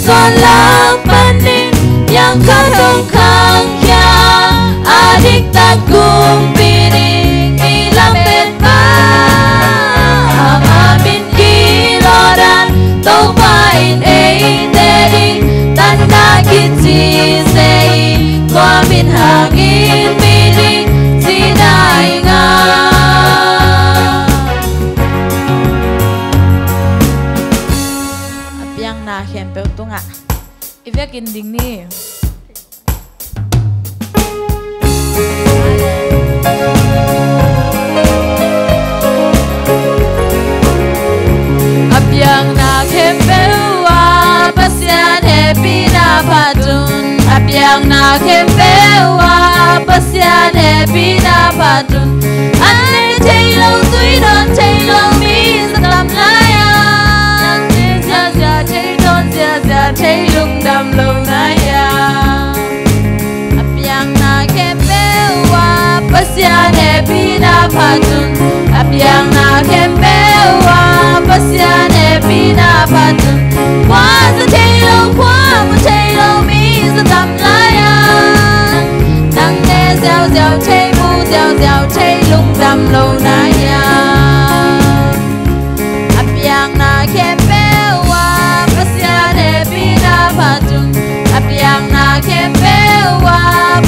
soan lang panin yang katong kangkya adik tagong piring ilapit pa ang amin kiloran topain ay teding tanda kitsi say kwamin hangin piling sinay nga apyang na hempel to nga ivek ending ni apyang na hempewa pasyan happy na patun apyang na hempewa pasyan happy na patun ane taylong tui don taylong mi sa tam layan zia zia taylong zia zia taylong dam lo na ya apyang na hempewa pasyan happy na patun apyang na hempewa pasyan happy na patun kwa sa taylong kwa mo taylong mi sa tam layan nang ne giao giao tay mu giao giao tay lung dam lo na ya apyang na kempewa pasyan happy na patun apyang na kempewa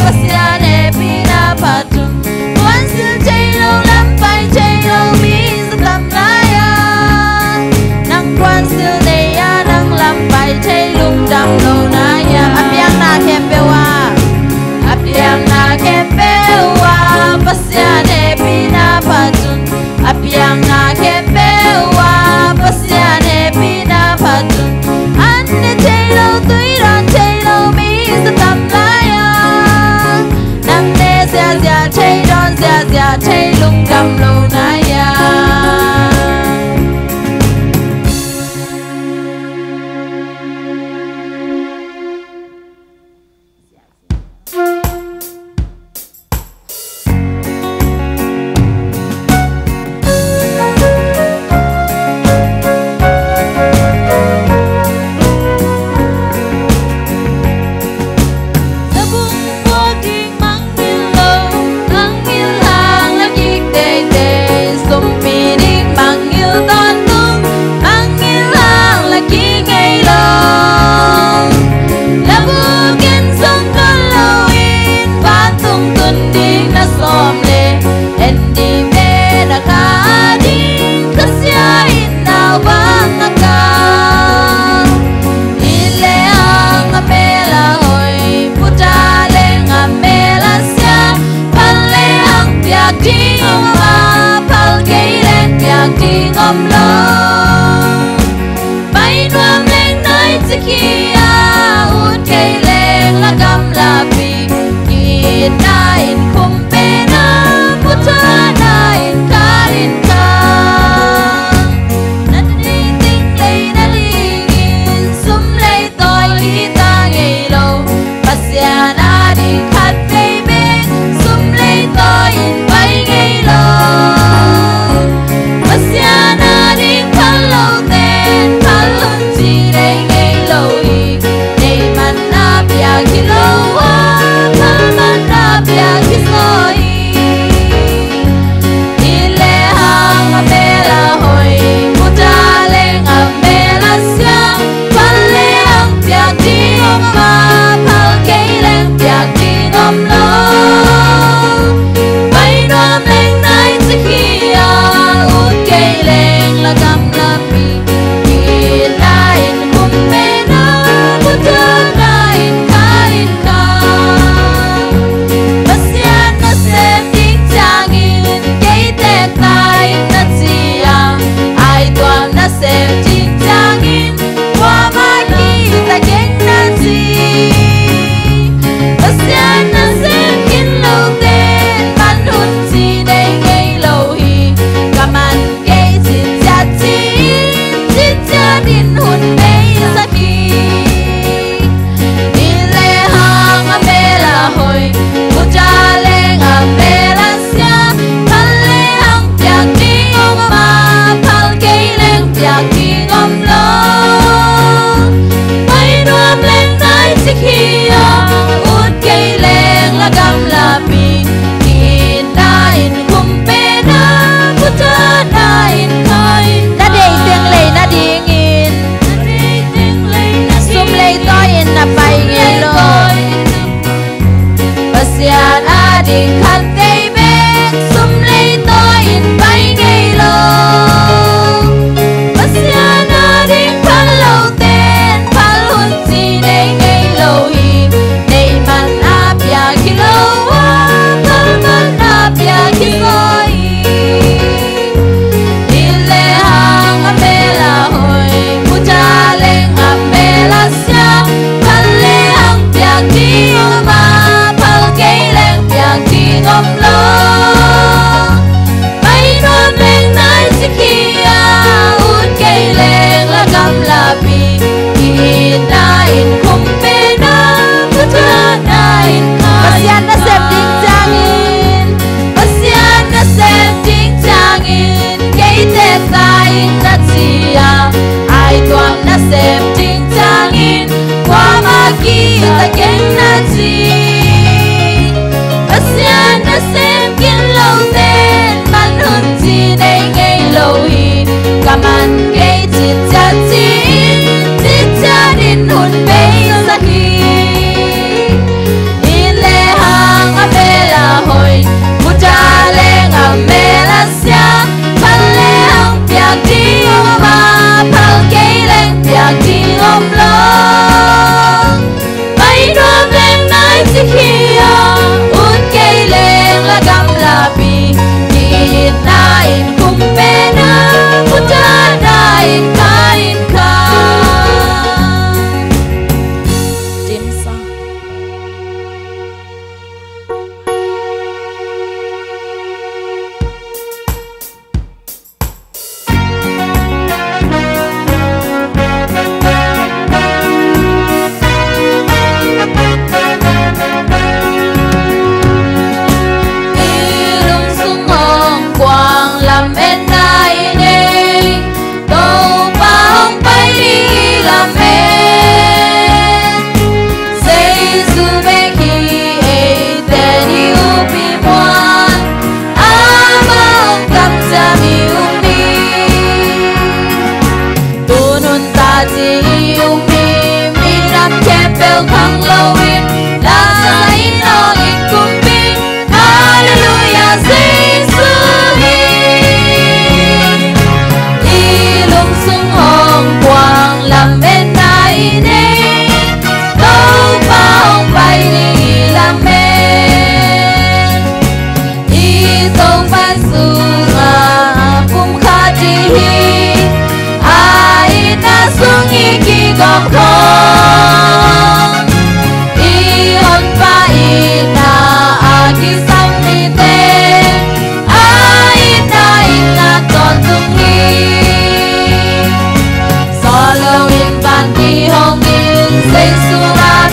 pasyan happy na patun wan sil taylong lampai taylong mi sa tam layan nang kwan sil ne ya nang lampai taylong dam lo na ya apyang na kempewa apyang na kempewa pasyan happy na patun apyang na kempewa pasyan happy na patun ane taylong tui don taylong mi sa tam layan nang ne zia zia tay don zia zia taylong dam lo na ya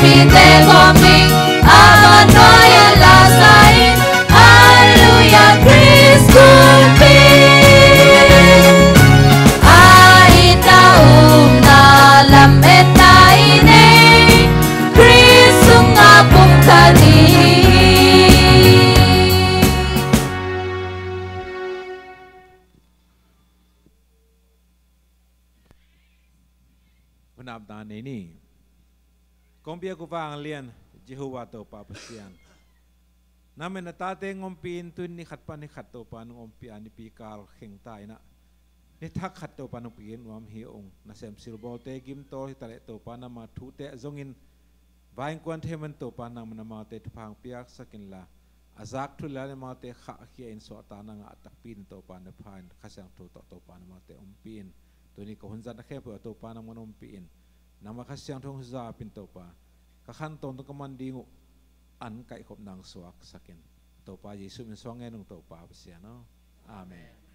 pite koming aman noya lasain Hallelujah Kristus pin Aita dalam etaine Kristus ngapung kali Menabdan ini Kompia kupang lian Jehovah to pa pasian. Namen natate ngompin tun ni khat to pa ngompi ani pikal kheng tai na. Ni thak khat to pa nopin wam hi ong na sem silbol te gim to tale to pa na ma thu te zongin vaing kwan theman to pa na ma te thang piak sakin la. Azak thu la ma te kha hi in so ta na nga takpin to pa na phan khasang thu to pa na ma te ompin. To ni ko hunza na khe to pa na monompin. Nama kasyang thong za pin to pa. Kakhan tong to kamandingu an kai khop nang suak sakin to pa Yesu min songen nung to pa sia no amen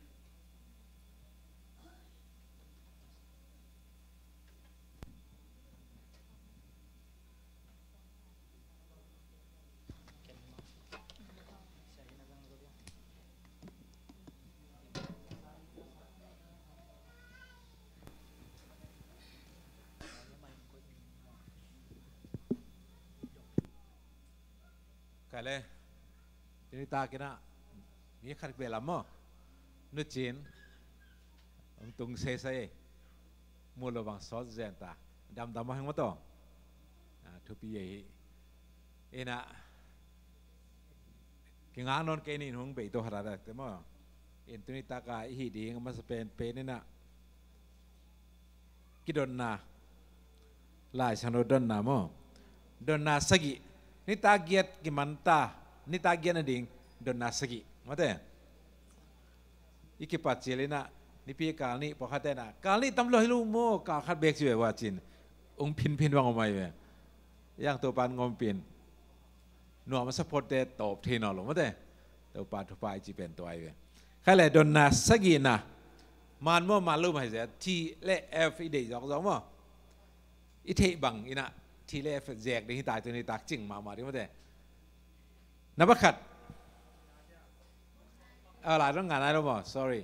kale ini ta kena ni khat bela mo nu chin tung se sai mulo bang so zen ta dam hang mo to thu pi ye ina kinga non ke ni hung be to hara da te mo in tuni ta ka hi ding ma spen pe ni na kidon na lai chano don na mo don na sagi ni target gimanta ni target na ding don nasagi mate ikipat jelena ni pi kal ni pokhate na kal ni tamlo hilu mo ka khat bek chwe wa chin ung phin wang mai we yang to pan ngom pin no ma support te top the no lo mate to pa to pa ji pen to ai we khale don nasagi na man mo ma lu mai se t le f i de jok jok mo i the bang inaทีเล่แจกได้ที่ตายตัวนี้ตากจริงมาดิว่าแต่นับขัดหลายต้องงานอะไรรู้มั้ย sorry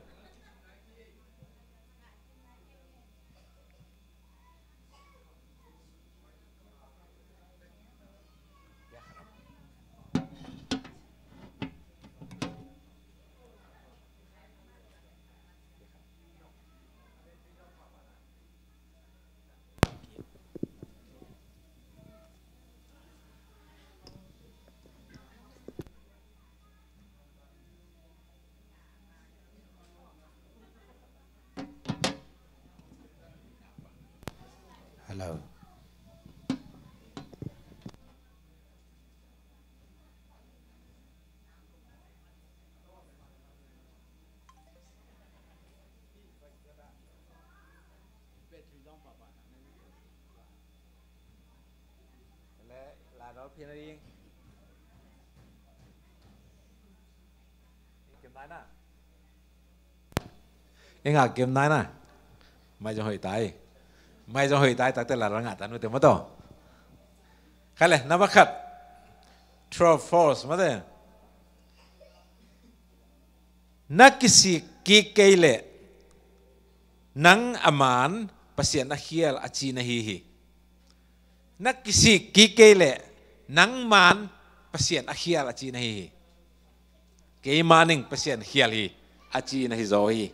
hello là đó phía này kiếm nái nè anh à kiếm nái nè mày cho hỏi tay mày cho hỏi tay tại là nó ngạt anh mới to khai lên nắp khát true force mà thế nakisi kikele nang aman pasien ahiel achi na hihi nakisi kikele nang man pasien ahiel achi na hihi kei maning pasien hiel hi achi na hi zo hi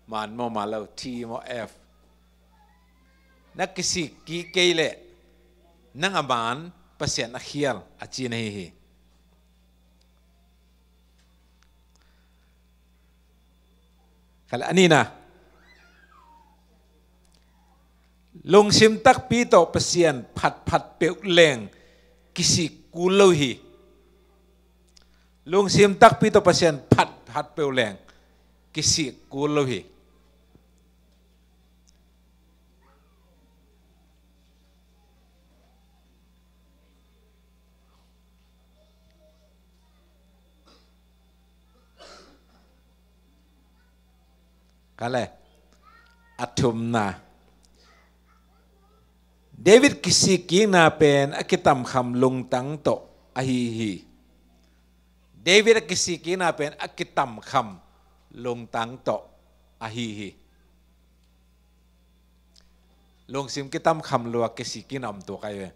man mo malo t mo f nakisi kikele nang aman pasien ahiel achi na hihi kala anina lung sim tak pi to pasien phat peu leng kisi kulo hi lung sim tak pi to pasien phat peu leng kisi kulo hi kale atum na David kisiki na pen akitam kham lung tang to ahi hi David kisiki na pen akitam kham lung tang to ahi hi lung sim kitam kham lua kisiki nam to kai ve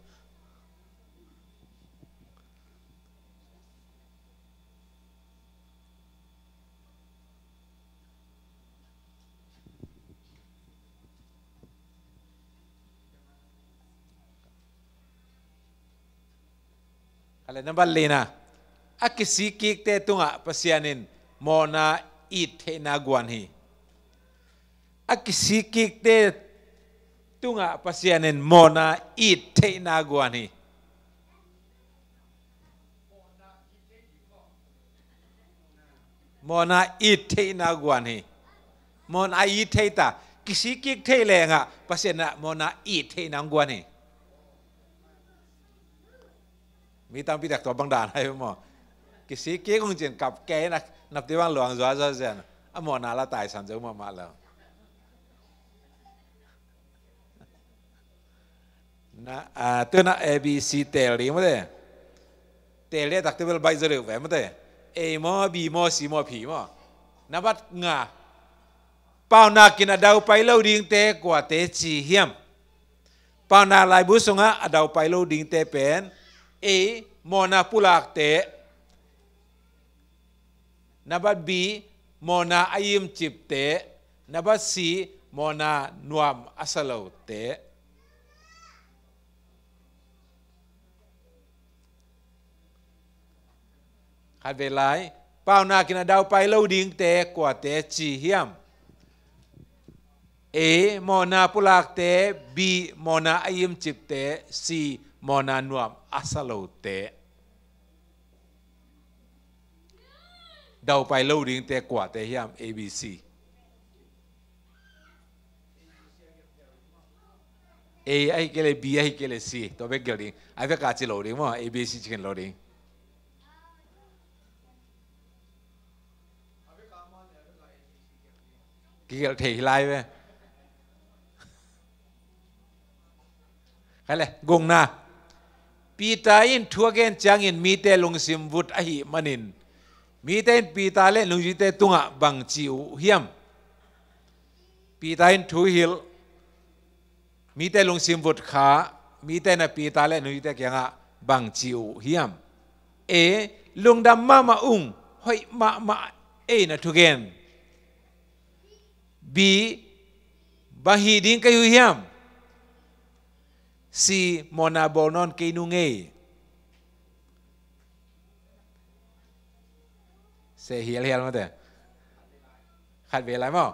ale number lena akisiki te tunga pasianin mona it he na guan hi akisiki te tunga pasianin mona it he na guan hi mona it he na guan hi mona it he ta kisiki te le nga pasiana mona it he na guan hiมีตามพิธีตัวบังดาลให้หมอกิสิเกี่ยงเจียนกับแกนับที่ว่างหลวงจ้าเจียนอ่ะหมอนาละตายสันเจ้ามาแล้วนะตัวน่ะ ABC เตลีมั้งเด้เตลีตักที่เป็นใบเจริญแหวนมั้งเด้ A มอ B มอ C มอ P มอนับวัดงาเป้านากินอดาวไปเล่าดิ่งเตกว่าเตจีเฮียมเป้านาลายบุษงะอดาวไปเล่าดิ่งเตเป็นA mona pulak te nabat B mona ayim chip te nabat C mona nuam asalo te khat ve lai pau na kina dau pai lo ding te kwa te chi hiam A mona pulak te B mona ayim chip te C mona nuam asalo te dau pai lo ding te kwa te hiam ABC A ai kele B ai kele C to be gel ding ai ve ka chi lo ding mo ABC chicken lo ding ki gel thei lai ve khai le gong na Pita in thuagen changin mite lungsim vut ahi manin mite in pita le lungite tunga bang chiu hiam pita in thu hil mite lungsim vut kha mite na pita le lungite kyanga bang chiu hiam e lungdam ma ung hoi ma e na thugen b bahi ding kayu hiam si mona bonon kinunge se hial mate khat ve lai mo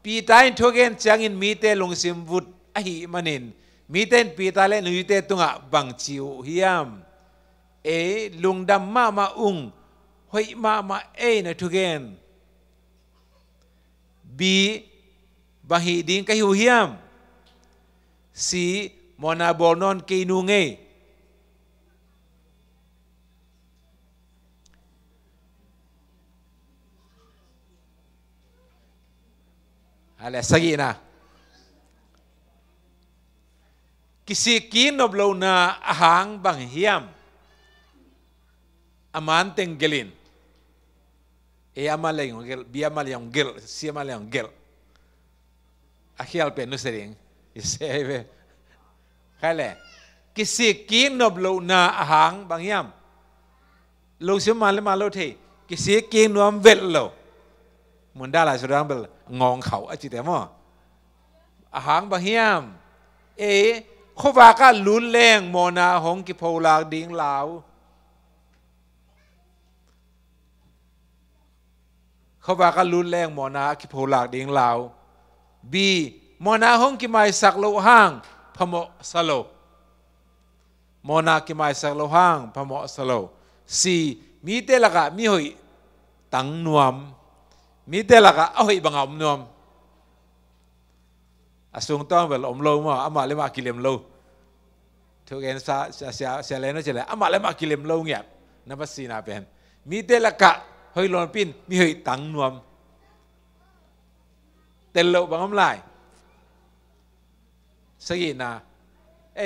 pi tain thogen changin mite lungsim vut ahi manin miten pi tale nuite tunga bang chiu hiam e lungdam ma ung hoi ma e na thogen bi bahi ding kayu hiam si mona bonon kinunge ale sagi na kisi kin noblo na ahang bang hiam aman tenggelin e amaleng gel bi amaleng gel si amaleng gel akhial pe no sering iseve kale kisi kin noblo na ahang bang hiam lo sim malo the kisi kin nuam vel lo mun da la surang bel ngong khau a chi te mo ahang bang hiam e khowa ka lun leng mona hong ki pholak ding lao khowa ka lun leng mona ki pholak ding lao b mona hong ki mai sak lo hang phamo salo mona ki mai sak lo hang phamo salo c mi te laka mi hoi tang nuam mi te laka a hoi bangam nuam asung tong bel om lo ma ama le ma kilem lo thugen sa le no chele ama le ma kilem lo ngiap na ba si na pen mi te laka hoi lon pin mi hoi tang nuam tel lo bangam lai sagi na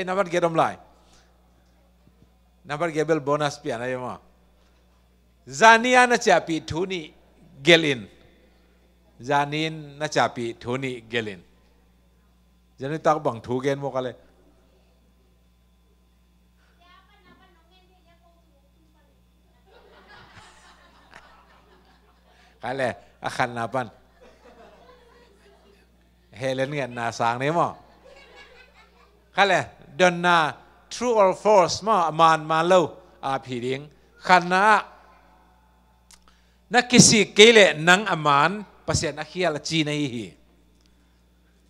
นับเกี่ยวดมไหลนับเกี่ยวเบลโบนัสเปียนอะไรมั้งจานีน่าจะปีทุนีเกลินจานีน่าจะปีทุนีเกลินจานีตักบังทูเกนโมกันเลยใครเลยอาคันนับันเฮเลนเงี้ยนาสางนี่มั้งใครเลยดอนนา true or false มั้งมันมาเล่าอาพีดิงขันนานักกิสิเกลนังอามันภาษานักเขียนจีนนี่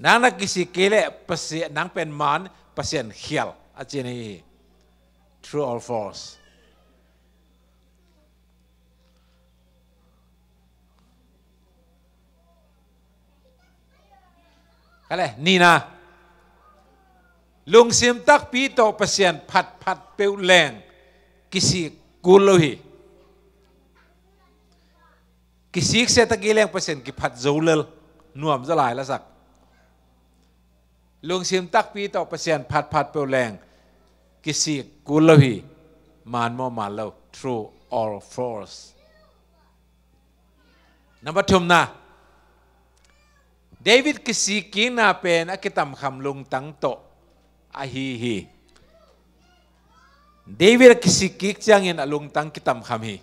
นักกิสิเกลภาษานังเป็นมันภาษาเขียนจีนนี่ true or falseใครเลยนี่นะลุงซิมตักปีโตภาษาพัดเปลวแรงกิสิกุลฮีกิสิกเสตะกี้แรงเปอร์เซ็นต์กิพัดจูเลลน่วมจะหลายละสักลุงซิมตักปีต่อเปอร์เซ็นต์พัดเปลวแรงกิสิกุลฮีมันมอมันเลว true or false นับทุ่มนะเดวิดกิสิกิงนาเป็นอักตัมคำลุงตั้งโตอาฮีเดวิดกิสิกิกจังเงินลุงตั้งกิตัมคำฮี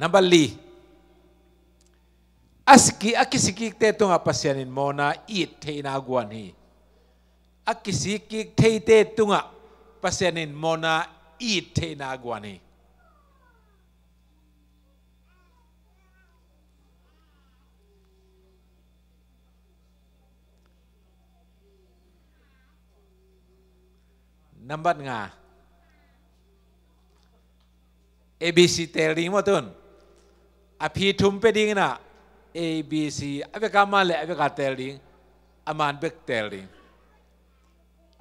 นับลีakisiki te tunga pasyanin mo na it te inaguan hi akisiki te tunga pasyanin mo na it te inaguan hi number nga ABC telling mo tun api thum pe ding na ABC ave ka ma le ave ka telling aman bek telling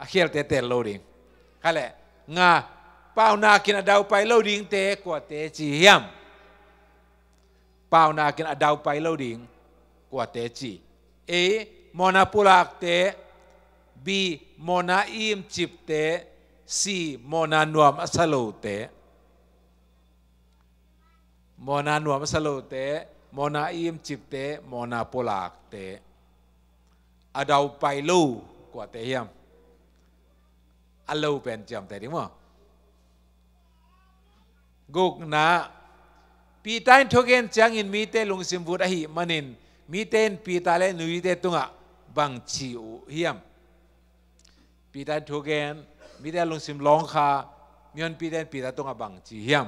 akhir te tel loading kale nga pau na kin adau pai loading te kwa te chi hiam pau na kin adau pai loading kwa te chi a mona pulak te b mona im chip te c mona nuam asalo te mona nuam asalo te mona im chip te mona polak te adau pai lu kwa te hiam alo pen jam te ding mo guk na pi tain thogen chang in mi te lung sim vut a hi manin mi ten pi ta le nui te tunga bang chi u hiam pi tain thogen mi te lung sim long kha mion pi ten pi ta tunga bang chi hiam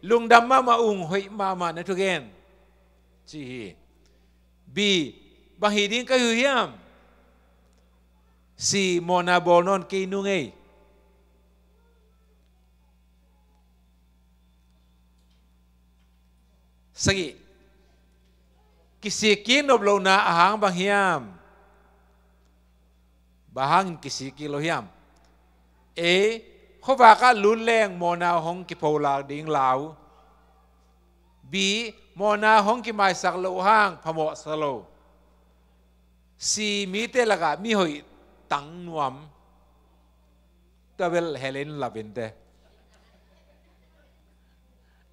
lung dam ma ung hoi ma na thogen chi bi bang hi ding ka hu hiam si mona bonon ke nu ngei sagi kisi kin nop lo na ahang bang hiam bahang kisi ki lo hiamเขาว่าก็ลุ้นแรงโมนาหงกิโพลาดิ่งลาวบีโมนาหงกิไม้สักโลห้างพมสโลซีมีเตลกะมีหอยตังนวมตะเวลเฮเลนลาเวนเต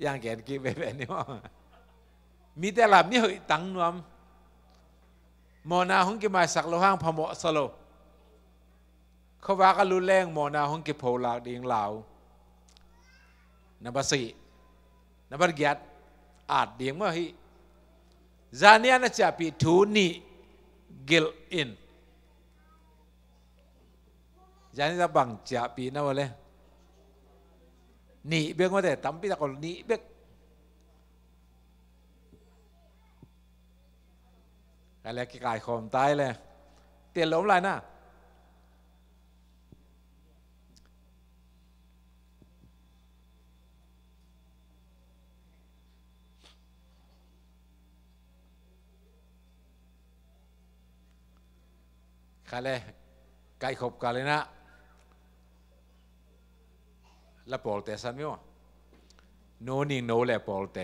อย่างแกนกีแบบนี้ว่ามีเตลามีหอยตังนวมโมนาหงกิไม้สักโลห้างพมสโลเขาว่ากันรุนแรงโมนาห้องเก็บโพลาดิ่งลาวนับสี่นับเกียรติอาจเดียงว่าฮิจานีน่าจะปีทูนีกิลอินจานีจะบังจะปีนั่นวะเลยนี่เบี้ยงว่าแต่ตั้มปีตะกอนนี่เบี้ยอะไรกี่กายคอมตายเลยเตียนล้มไรนะคาเลไก่ขบกันเลยนะแล้วปอลเตสันมิวโนนิ่งโนแหละปอลเต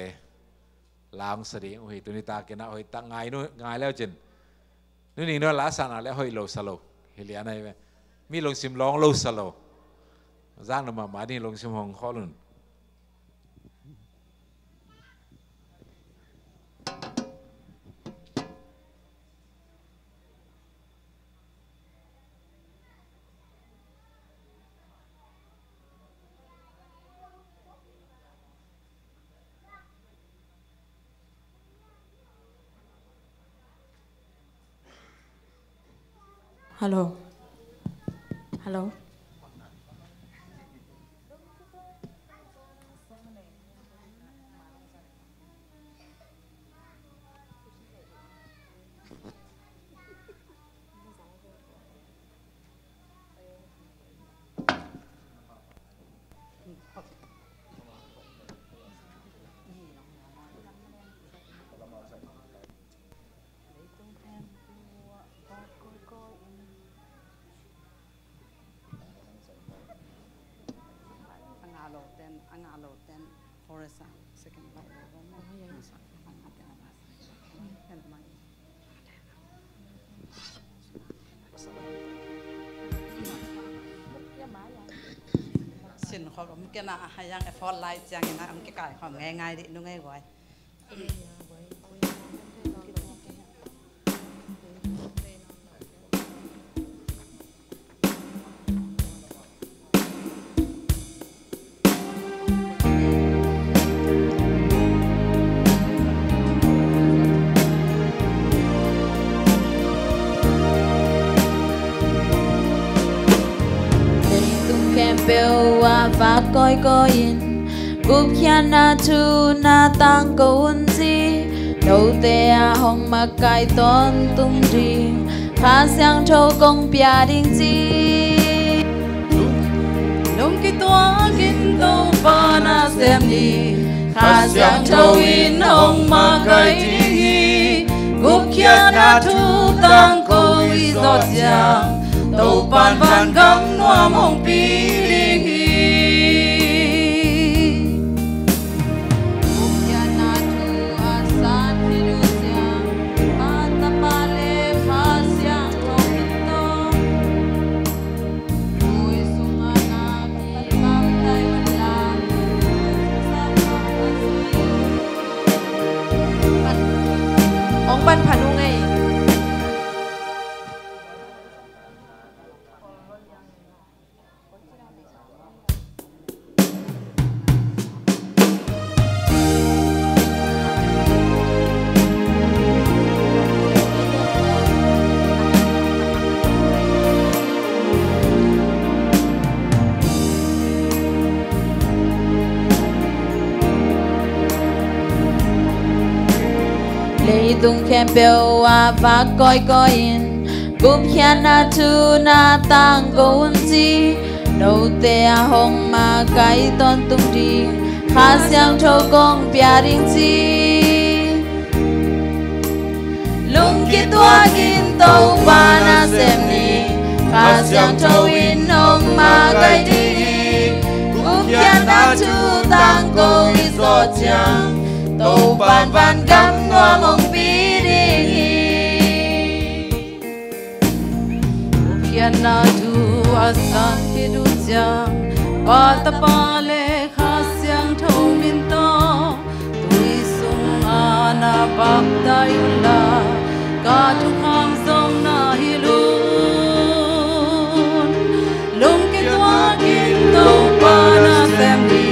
lang sadi oi tunita kena oi ta ngai leo chin nu ning no la sana le hoi lo salo hilia nai ve mi long sim long lo salo giang no ma ni long sim hong kholun Hello. Hello. xin họ cũng cái nào hay rằng cái phone light chẳng cái nào ông cái cài họ nghe ngay đi nó nghe gọi và coi in cúp kia na tu na tăng cầu gì đầu te hong mà cài tôn tung đi khá sang châu công bia đình gì lung cái tua kinh tô ba na xem đi khá sang châu in hong mà cài đi cúp kia na tu tăng cầu ý giọt giang đầu bàn bàn gấm noam hong pi ban phanu ngay tung khen bèo và coi in cúp khen na tu na tăng cầu gì đầu te hong mà cái tôn tung đi khá sang châu công bia đình gì lung kia tua kinh tàu ba na xem ni khá sang châu in hong mà cái đi cúp khen na tu tăng cầu in giọt giang tàu bàn bàn gấm noa mong na tu asan hidujang patapale khasyang thomin to tuisung ana bakdayula ka tu kham song na hilun lungki tua kin to pana semdi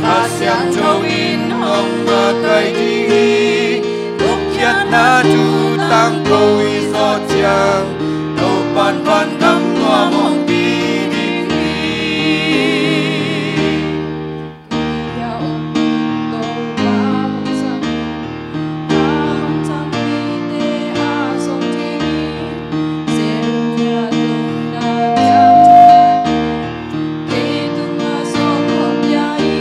khasyang thowin hong ma kai di ukya na tu tang ko iso chang ban ban gam noa mong pi đi ya om to ba sang am sang ni te a song ti se ya tung na ya te tung a song hom ya i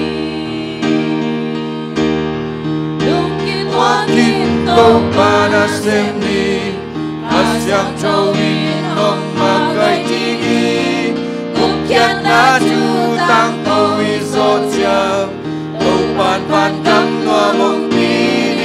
lung ki toa kin to ba na sem ni asyang châu hong ma kai tigi cúp kia na tu tăng cầu ý giọt giang tàu pan pan gấm noa mong pi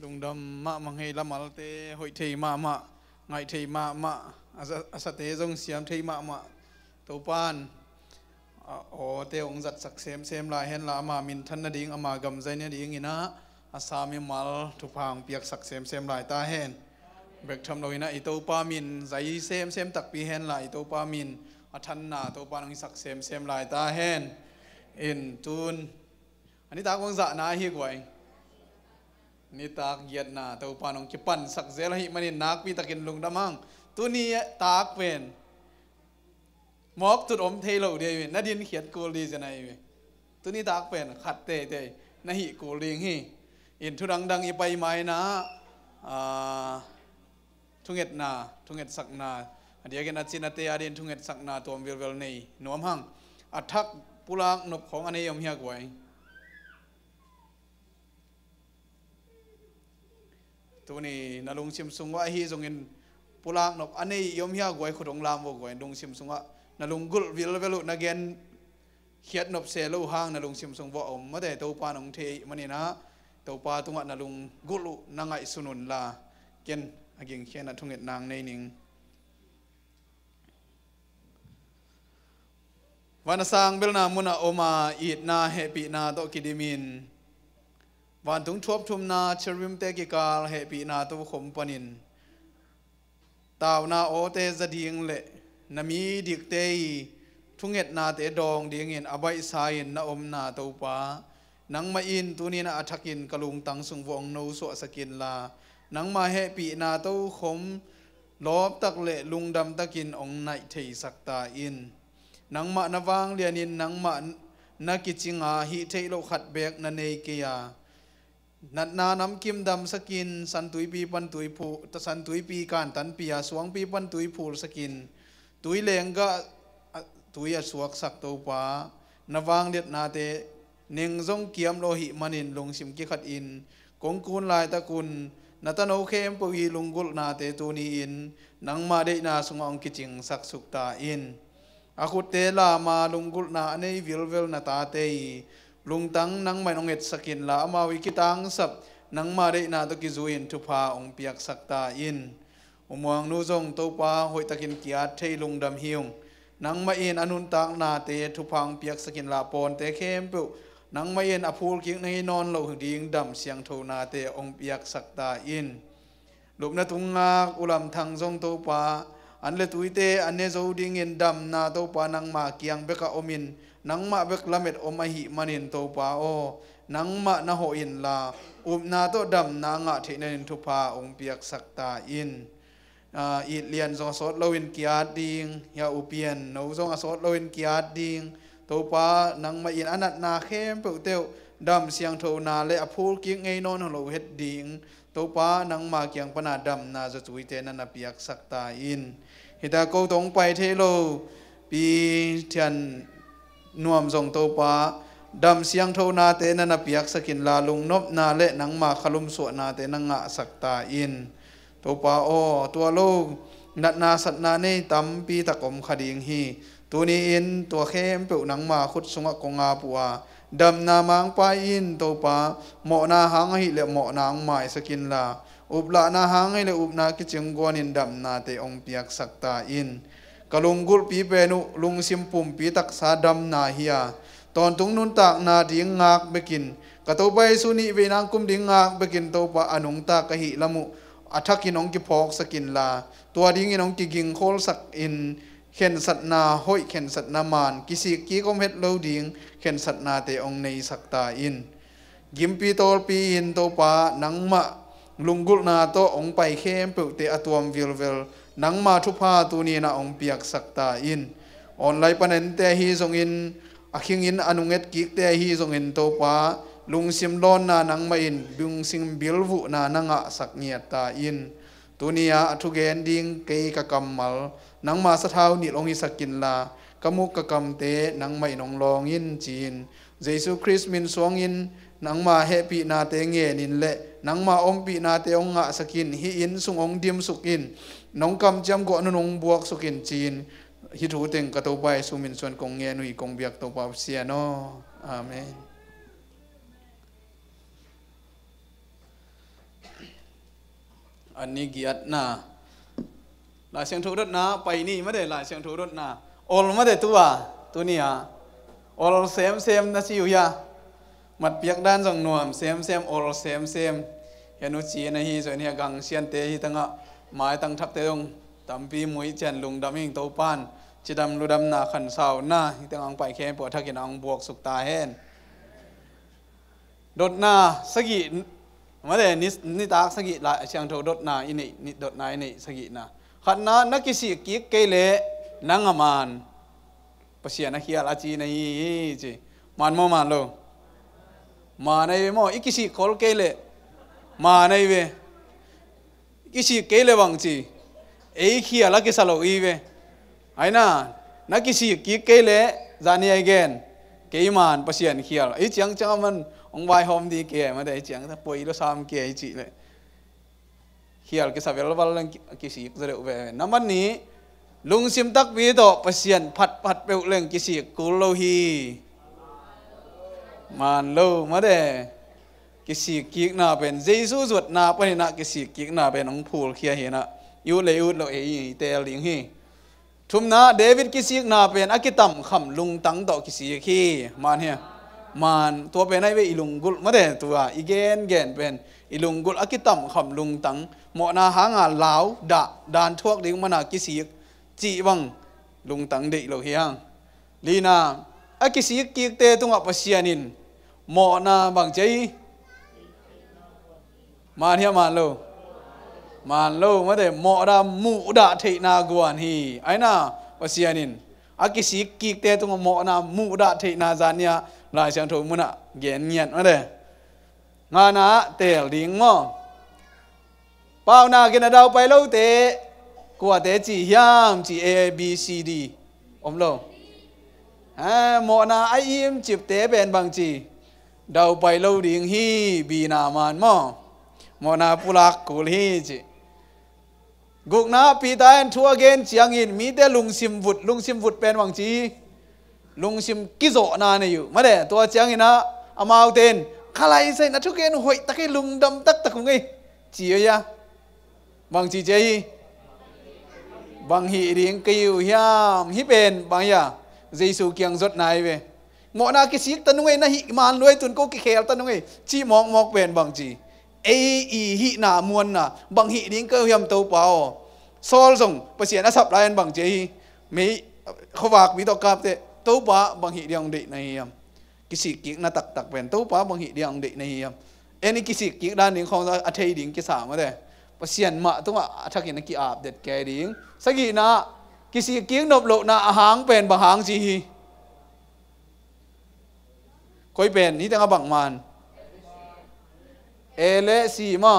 ลุงดำมามังเฮละมัลเตหอยเทมาไงเทมาอาสเตจงเสียมเทมาตัวปานโอ้เตองจัดสักเซมลายเห็นละมามินทันนดิ่งมากำใจเนี่ยดิ่งอินะอาสามิมัลทุพังเปียกสักเซมลายตาเห็นเบกทำโดยนะอิตัวปามินใจเซมตักปีเห็นละอิตัวปามินอาทันนาตัวปานองสักเซมลายตาเห็นอินตูนอันนี้ตากวงจะนาฮีกวยนี่ตากเยียดนาตัวปานองจิปันสักเซลหิมันนักปีตะกินลุงดำมังตัวนี้ตากเป็นมอกตุดอมเทโลเดียวน่าดินเขียนกูรีจะไหนตัวนี้ตากเป็นขัดเตะน่าหิกูรีฮีอินทุดังอีไปไม้นะทุ่งเอ็ดสักนาเดี๋ยวกันอาจินเตอเดินทุ่งเอ็ดสักนาตัววิลนี่หนุ่มหังอัทักปุลากนบของอันนี้ยมเฮียกไว้ตัวนี้นาลุงชิมซุงว่าฮีทรงเงินปุลากนบอันนี้ยมเฮียกไว้ขุดองลามกไว้ลุงชิมซุงว่านาลุงกุลวิลนักเกนเขียนนบเซลูหางนาลุงชิมซุงว่าอมมาแต่ตัวปานองเทมันนี่นะตัวปาตุงะนาลุงกุลนางไอสุนุนลาเกนอากิงเขียนทุ่งเอ็ดนางในนิงวันสังเบลนามุนาโอมาอีดนาเฮปีนาโตกิดิมินวันทุงทบทุมนาเชริมเตกิกาลเฮปีนาโตขมปนินตาวนาโอเตจะดิงเละนามีดิกเตยทุ่งเอ็ดนาเตดองดิงเงินอบายสายนาอมนาโตปานังมาอินตัวนี้นาอัฐกินกลุงตังสุงวงโนสวสกินลานังมาเฮปีนาโตขมลอบตักเละลุงดำตะกินองไนเทสักตาอินนังมานวางเลียนินนังมานักกิจิงาฮิเทโลขัดเบกนันเนเกียนัดนานำกิมดำสกินสันตุยปีปันตุยผูสันตุยปีการตันปียสวงปีปันตุยผูสกินตุยเลงก็ตุยสวกสักตัวปานวางเลียดนาเตเน่งจงเกียมโลหิมันินลงสิมกิขัดอินกงกุลลายตะกุลนัตโนเข้มปุยลุงกุลนาเตตูนีอินนังมาได้นาสงองกิจิงสักสุกตาอินอาคุเตลามาลุงกุลนาในวิลนาตาเตยลุงตังนังไม่นองเอ็ดสกินลามาวิกิตังสับนังมาได้นาตะกิจุอินทุพาองเปียกสักตาอินอุมวงนูจงตัวปาหอยตะกินเกียรเทลุงดำหิวนังมาอินอนุนตังนาเตทุพังเปียกสกินลาปอนเตเข้มปุนังมาอินอภูลกิงในนอนโลหดิ่งดำเสียงโทนาเตองเปียกสักตาอินลุบนาตุงงาอุลำทังจงตัวปาอันเลตุยเตอันเนโซดิ่งเงินดำนาตัวปานังมาเกียงเบกอมินนังมาเบกละเม็ดอมหิมันินตัวปาโอนังมานาโหอินลาอุบนาตัวดำนางะเทนินทุพาองเปียกสักตาอินอีเลียนจงสดลวินกิอาดิงยาอุเปียนนูจงสดลวินกิอาดิงตัวปานังมาอินอนัตนาเข้มเปิลเตวดำเสียงโทนาและอภูลกิงไงนอนของเราเฮ็ดดิงตัวปานังมาเกียงปนาดำนาจะจุยเตนันเปียกสักตาอินฮิตาโกตงไปเทโลปีเทียนนวมทรงตัวปาดำเสียงโทนาเตนันเปียกสกินลาลุงนบนาเละนังมาขลุมสวนาเตนังงะสักตาอินตัวปาโอตัวลูกนัดนาสัตนาเนตัมปีตะกมขดิงฮีตัวนี้อินตัวเข้มเปิวนังมาขุดสงกงาปัวดำนามังปาอินตัวปาเหมาะนาหังให้เลเหมาะนางหมายสกินลาอุบละนาหังให้เลอุบนากิจงกวนินดำนาเตองเปียกสักตาอินกลุงกุลปีเปนุลุงซิมปุ่มปีตักสาดำนาเฮียตอนตุงนุนตากนาดิ่งงากเบกินกะตัวไปสุนีเวนังกุมดิ่งงากเบกินตัวปาอนุงตากะหิละมุอัฐกินองกิพอกสกินลาตัวดิ่งนองกิกิงโคลสักอินเข็นสัตนาห้อยเข็นสัตนามานกิสิกีก็เม็ดโลดิ่งเข็นสัตนาเตองในสักตาอินยิมปีโตปีอินตัวปานังมะลุงกุลนาโตองไปเข้มเปิดเตอตัวมวิลนังมาทุพาตัวนี้นะองเปียกสักตาอินออนไลน์ปนันเตฮีทรงอินอาคิงอินอนุเงตกิกเตฮีทรงอินตัวปาลุงซิมลอนนานังมาอินลุงซิมบิลวุนานังะสักเนียตาอินตัวนี้อะทุเกนดิงเกยกะกัมมัลนังมาสะเท้านิลองอิสกินลากมุกกะกัมเตนังไม่นองลองอินจีนเยซูคริสต์มินสวงอินนังมาเฮปีนาเตเงนินเละนังมาอมปีนาเตองงะสกินฮีอินสุงองดิมสุกินน้องกำจำกอนนงบวกสุกินจีนฮิทูเต็งกะตัวใบสุมินส่วนกงเงนุยกงเบียกตัวปาเสียโนอาเมน อันนี้เกียรตินะลายเสียงถูรถนะไปนี่ไม่ได้ลายเสียงถูรถนะออลไม่ได้ตัวนี้อ่ะออลเซมนะสิอยู่ยามัดเปียกด้านส่งนวมเซมออลเซมเห็นอุจีนะฮีส่วนนี้กังเชียนเตฮีตั้งอ่ะหมายตั้งทับเตงตำปีมวยเจนลุงดำหิงโตปานจิดำรูดำนาขันสาวหน้าที่ตั้งอังไปแค่ปวดทักกินอังบวกสุกตาแห้งดดนาสกิมาเดนิตาสกิลายเชียงโทดดนาอินี่ดดนาอินี่สกินะขันนานักกิสิกิเกเลนังอมานปะเสียนักเขียลาจีในจีมันโมมันโลมาในโมอิกิสิคอลเกเลมาในเวกิสิเกเลวังจีเอเขียลักกิสโลอีเวไอ้น่ะนักกิสิกิเกเลจานี่ไอเกนเกยมันปะเสียนเขียลไอ้จังมันองไวหอมดีเกมาได้จังถ้าป่วยแล้วซ้ำเกยจีเลยเขียลกิสเวลวัลกิสิจะเร็วเวน้ำมันนี้ลุงซิมตักวีโตปะเสียนผัดเปลวเรื่องกิสิกุลโลฮีมันโลมาได้กิสิกิกน่าเป็นเจสุสวดน่าเป็นน่ะกิสิกิกน่าเป็นองพูลเขียเห็นน่ะยูเลอุดโลเอเตลิงฮีทุมน่ะเดวิดกิสิกน่าเป็นอากิตัมคำลุงตั้งโตกิสิกีมันเฮียมันตัวเป็นไอ้เวอิลุงกุลมาเดตัวอีเกนเป็นอิลุงกุลอากิตัมคำลุงตังหมอนาหางาลาวดานทวกดิ้งมันอากิสิกจีวังลุงตังเด็กเราเฮียงลีนาอากิสิกกิกเตตุงอัปเสียนินหมอนาบางใจมาเฮียมันโลมาเดหมอดามูดาเทนากวนฮีไอ้น่าปเสียนินอากิสิกกิกเตตุงหมอนามูดาเทนาจานียลายเสียงถูกมุนะเงียนมาเด้งานะเตลดิงมั้งเปล่านากินดาวไปแล้วเตะกว่าเตะจียามจี A B C D อมโลหมอนาไออิมจิบเตะเป็นบางจีดาวไปแล้วดิงฮีบีนามันมั้งหมอนาปุลักกุลฮีจีกุกนาปีตายทัวเกนเจียงอินมีแต่ลุงซิมวุดเป็นบางจีลุงซิมกิโซนาเนี่ยอยู่มาเด้ตัวเจียงอินะอามาเอาเตนขลายใส่นัทุกเกนหวยตะกี้ลุงดำตักตะคุงไงจีเอ้ยบางจีเจยบางฮีดิ้งกิวเฮียมฮิเป็นบางอย่างเจสูเกียงจดนายเวหมอนากิสิกตันงเวนะฮิมันรวยตุนโกกิเคลตันงเวจีมองเป็นบางจีเอฮินามวนน่ะบางฮีดิ้งก็เฮียมโตเปล่าโซลส่งประเสียนอสับไลน์บางจีมีเขาฝากมีตอกกับเตตู้ป้าบางหิเดียงเด็กในยามกิสิกิกน่าตักเป็นตู้ป้าบางหิเดียงเด็กในยามเอ็นกิสิกิกด้านนี้ของอัฐิดิ่งกิสามาเด้ปเสียนมาต้องทักกินกิอาบเด็ดแกดิ่งสักกี่นะกิสิกิกนบโลนะหางเป็นบางหางจีคอยเป็นนี่ตั้งบังมันเอเลซีมา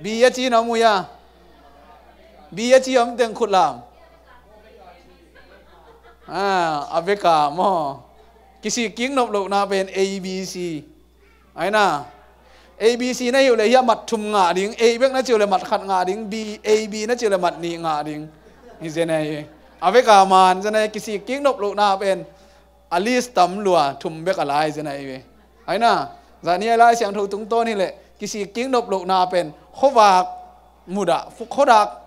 บียจีน้ำมุยาบีจีอมเต็งขุดลามอเมริกามอกิสิกิ้งนบโลนาเป็น ABC ไอ้น่ะ ABC นั่นอยู่เลยยามัดทุ่มงาดิ้ง A เบกนั่นอยู่เลยมัดขัดงาดิ้ง AB นั่นอยู่เลยมัดนีงาดิ้งนี่เจนัยอเมริกามันเจนัยกิสิกิ้งนบโลนาเป็นอลิสตัมลัวทุ่มเบกอะไรเจนัยไอ้น่ะจานี่อะไรเสียงถูกตรงต้นนี่แหละกิสิกิ้งนบโลนาเป็นขวากมุดะเ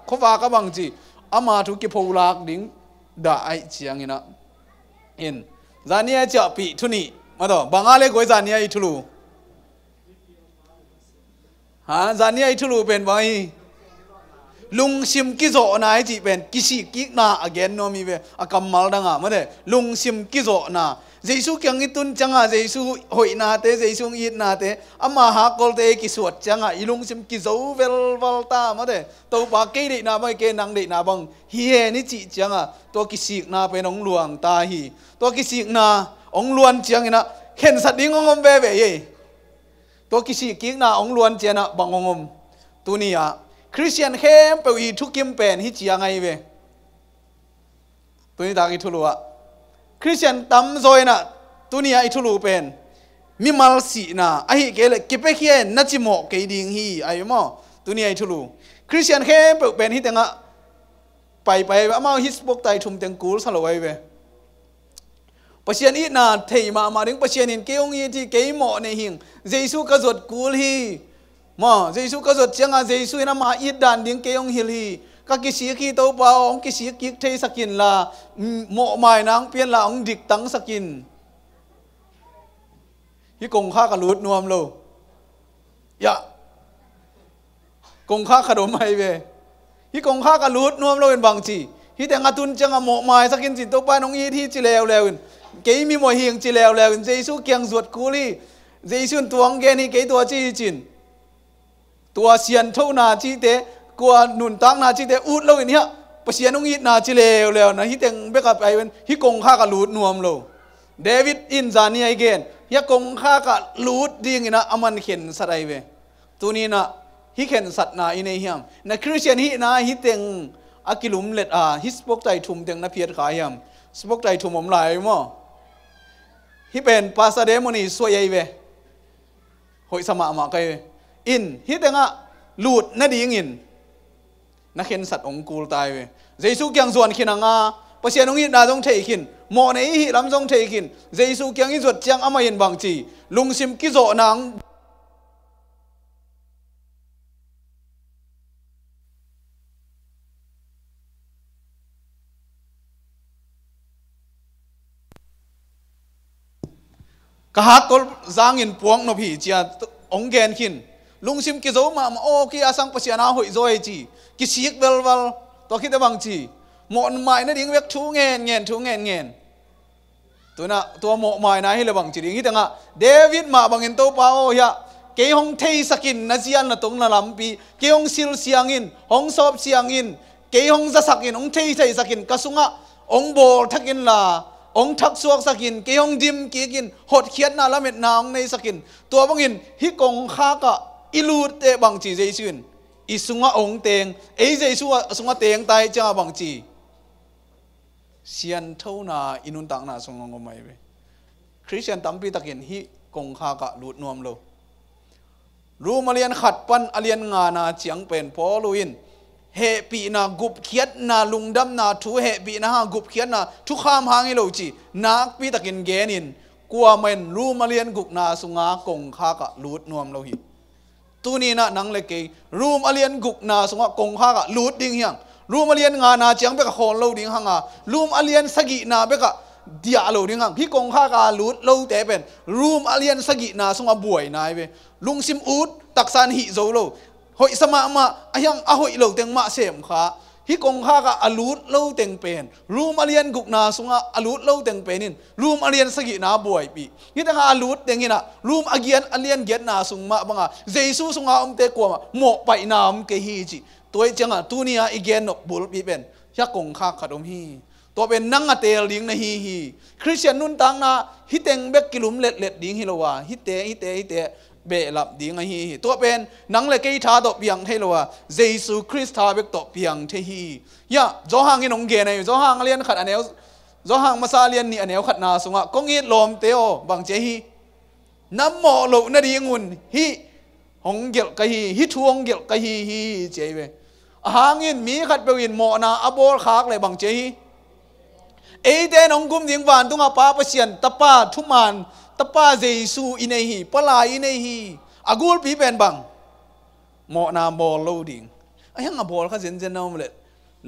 ขาว่ากับบางจีอามาทุกิพูลากดิ้งด่าไอเชียงอินะเห็นจานี่เจ้าปีทุนีมาต่อบางอะไรก็จานี่ไอทุลูจานี่ไอทุลูเป็นไงลุงซิมกิโซนาไอจีเป็นกิสิกิกนาอเกนโนมีเวอากำมัลดังอ่ะมาเด้ลุงซิมกิโซนาเจสุเกียงอิตุนจังอ่ะเจสุหอยนาเตเจสุอีดนาเตอามาหากอลเตกิสวดจังอ่ะอีลุงซิมกิโซเวลตามาเด้ตัวปากเกดินาไม่เกนังเดนาบังเฮียนี่จีจังอ่ะตัวกิสิกนาเป็นองหลวงตาฮีตัวกิสิกนาองลวนจังอินะเห็นสัตว์ดิ้งงมเบเบยตัวกิสิกิกนาองลวนเจนะบังงมตัวนี้อ่ะคริสเตียนเข้มไปอีทุกกิมเป็นฮิจียังไงเวตัวนี้ตากิทุลัวคริสเตียนตั้มซอยน่ะตัวนี้ไอ้ทุลูเป็นมิมัลสีน่ะไอ้เกลกิเปเคียนนัจิโมเกดิงฮีไอ้หม้อตัวนี้ไอ้ทุลูคริสเตียนเข้มเป็นฮิตังะไปอามาฮิสปกไตทุ่มเต็งกูลสลวยเว ปะเชียนอีนาเทมาถึงปะเชียนหินเกยงอีที่เกยหมอในหิงเยซูกระจดกูลีมาเยซูกระจดเชียงเยซูน่ะมาอีดันดิ้งเกยงฮิลีก็กิสีขี้เต้าเปล่าองกิสีกิเทสกินละหมอหมายนางเปลี่ยนละองดิกตั้งสกินฮิกงข้ากับรูดนวมโลยะกงข้าขนมไฮเวฮิกงข้ากับรูดนวมโลเป็นบางทีฮิแต่งตุนจังหมอหมายสกินจิตเต้าเปล่าน้องอีที่จิเลวเลวเกยมีหมอเฮียงจิเลวเลวเยซูเกียงสวดกูลีเยซูตัวงเกนี่เกยตัวจีจินตัวเสียนเท่านาจีเตกลัวหนุนตั้งนาจีเตอุดเราอย่างนี้ปะเสียนองอีนาจิเลวแล้วนะฮิเต็งเบกไปเป็นฮิกงข้ากับลูดนวมโลเดวิดอินซานีไอเกนฮิกงข้ากับลูดดิ้งนะอามันเข็นสัตย์ไอเวตัวนี้นะฮิเข็นสัตย์นาอินเอฮิมนะคริสเตียนฮินะฮิเต็งอากิลุมเล็ดฮิสปกใจทุ่มเต็งนะเพียรขายมสปกใจทุ่มอมไหลมั้งฮิเป็นภาษาเดมอนีสวยไอเวหอยสมามาไกอินฮิเต็งอะลูดนะดิ้งอินนักเขียนสัตว์องกูลตายเว้ยเยซูเกียงส่วนขินงาปะเสียนองอินนาจงเทขินหมอในหิลำจงเทขินเยซูเกียงอินส่วนเจียงอามาเห็นบางจีลุงซิมกิโจนางกะฮักกอลจางอินปวงนพีเจียองเกนขินลุงซิมกิโจมาโอกี้อาสังปะเสียนาหอยโจไอจีกิสิกเวลตัวคิดได้บางจีหมอนไม้นั่นดิ้งเวกทูเงินตัวน่ะตัวหมอไม้นั่นให้เลยบางจีดิ้งที่ตั้งอ่ะเดวิดมาบางเงินตัวเปล่าเฮียเกี่ยงเทสกินนัจยันน่ะตรงน่ะลำปีเกี่ยงซิลเสียงอินห้องสอบเสียงอินเกี่ยงจะสักอินองเทสกินกระสุงอ่ะองโบทักอินล่ะองทักสวกสกินเกี่ยงดิมกี่กินหดเขียนน่ะละเม็ดนางในสกินตัวบางอินฮิกงข้ากะอิลูเตบางจีเจซุนอิสุงะองเตงเอเจสุงะสุงะเตงตายจังบางจีเสียนเท่านาอินุนตังนาสงงงไม่เวคริสเตียนตั้มปีตะเกียนฮิกงข้ากะลูดนวมโลรู้มาเรียนขัดปันอเลียนงานาเจียงเป็นพอลุยนเฮปีนากุบเขียดนาลุงดำนาทูเฮปีนากุบเขียดนาทุกข้ามหางอิโลจีนักปีตะเกียนเกนินกัวเมนรู้มาเรียนกุกนาสุงากงข้ากะลูดนวมโลหิตัวนี้นะนังเล็กรูมอเลียนกุกนาสงะกงข้ากะลูดดิ้งเฮียงรูมอเลียนงานาเจียงเบกะโคนโลดิ้งหังรูมอเลียนสกินาเบกะเดียโลดิ้งหังพี่กงข้ากะลูดโลเตเป็นรูมอเลียนสกินาสงะบวยนายเวลุงซิมอูดตักซานหิโซโลหอยสมามาอะยังอะหอยโลเต็งมาเสมขาฮิกงข้ากะอลูดโลเต็งเป็นรูมอเลียนกุกนาสงะอลูดโลเต็งเป็นนินรูมอเลียนสกินาบวยปีนี่ตั้งอลูดเต็งนี่นะรูมอเกียนอเลียนเกียนนาสุงมาบังเยซูสุงาเตกัวมาหมอไปนามเกฮีจิตัวจังตัวนี้อีเกียนนบุลปีเป็นยักกงข้าขดมฮีตัวเป็นนังเตลดิ้งนะฮีคริสเตียนนุ่นตังนะฮิเต็งเบกกิลุมเล็ดดิ้งฮิโลวาฮิเตเบลับดิ้งฮีตัวเป็นนังเล็กที่ท้าตบยังเทโลวาเยซูคริสต์ท้าเบกตบยังเทฮียะจอหางอินองเกนจอหางเลียนขัดอันเนวจอหางมาซาเลียนนี่อันเนวขัดนาสุงะกงอีลมเตโอบางเจฮีน้ำหมอโลนาดีงุนฮีหงเกลกะฮีฮิทวงเกลกะฮีเจเวหางอินมีขัดเปวินหมอนาอโบลขากเลยบางเจฮีเอเดนองกุมดิงวานตุงอาปาปเสียนตะป้าทุมานตะป้าเยซูอินเอฮีปลาอินเอฮีอากูลปีเป็นบังหมอนาบอลโลดิ้งไอ้ยังอาบอลเขาเจนน้ำเลย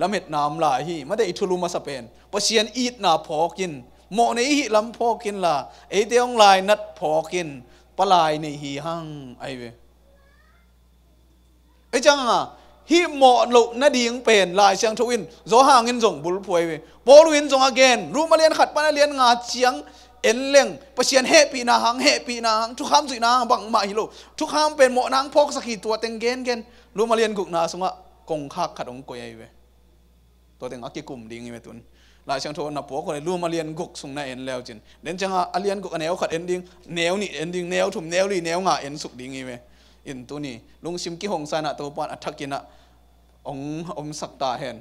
ละเม็ดน้ำลายฮีไม่ได้อิทุลุมาสเปนปเสียนอีดนาพอกินหมอในฮีลำพอกินละเอเดองลายนัดพอกินปลายในฮีหังไอเวไอจังฮีหมอโลนาดิ้งเป็นลายเชียงทวินโจหางเงินส่งบุลพวยเวบอลวินส่งอเกนรู้มาเรียนขัดปนเรียนงาเชียงเอ็นเล่งปเชียนเฮปีนาหังทุกคำสุนาบังมาฮิโลทุกคำเป็นหมอนางพกสกีตัวเต็งเกนรู้มาเรียนกุกนาสงะกงคักขัดองกวยเวตัวเต็งอักกิกุมดิ้งเวตุนลายเชียงโทนับพวกคนรู้มาเรียนกุกสุงนาเอ็นแล้วจินเด่นจังอาเรียนกุกแนวขัดเอ็นดิ้งแนวนี่เอ็นดิ้งแนวถุ่มแนวลีแนวงาเอ็นสุกดิ้งเวอินตัวนี้ลุงซิมกิหงสานะตัวปานอัฐกินะองสักตาเห็น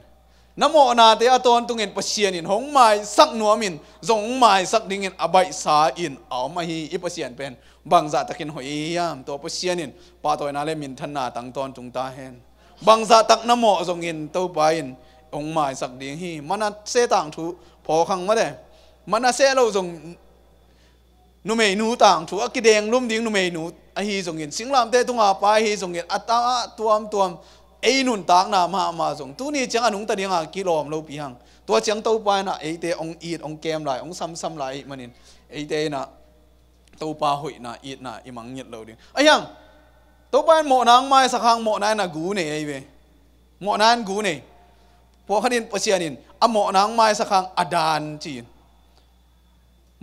น้ำโมนาเตอตอนตุงเงินปเชียนินหงไม้สักนัวมินจงไม้สักดิ่งเงินอบายสาอินเอามาฮีอิปเชียนเป็นบางจัตตะกินหอยยามตัวปเชียนินปาตัวนาเลมินธนาตั้งตอนจุงตาเห็นบางจัตตักน้ำโมจงเงินตัวไปองไม้สักดิ่งฮีมันเสต่างทุพอขังมาเด้ มันอาเซเราส่งนุ่มเมนูต่างถูกกิเดงลุ่มดิ้งนุ่มเมนูไอฮีส่งเงินสิงลามเตะทุ่งอาไปฮีส่งเงินอัตตาตัวไอ้นุ่นต่างนามาส่งตัวนี้จังอันนุ่งตะเดียงกิโลมเราปีหังตัวจังตัวไปนะไอเตะองอีดองเกมไหลองซ้ำไหลมันนี่ไอเตะนะตัวปลาหอยนะอีดนะอีมังเงียดเราดิไอ้ยังตัวไปหมอนางไม้สักครั้งหมอนายนะกูเนี่ยไอ้เว้หมอนานกูเนี่ยพวกขณินประเชียนินอ่ะหมอนางไม้สักครั้งอดานจีน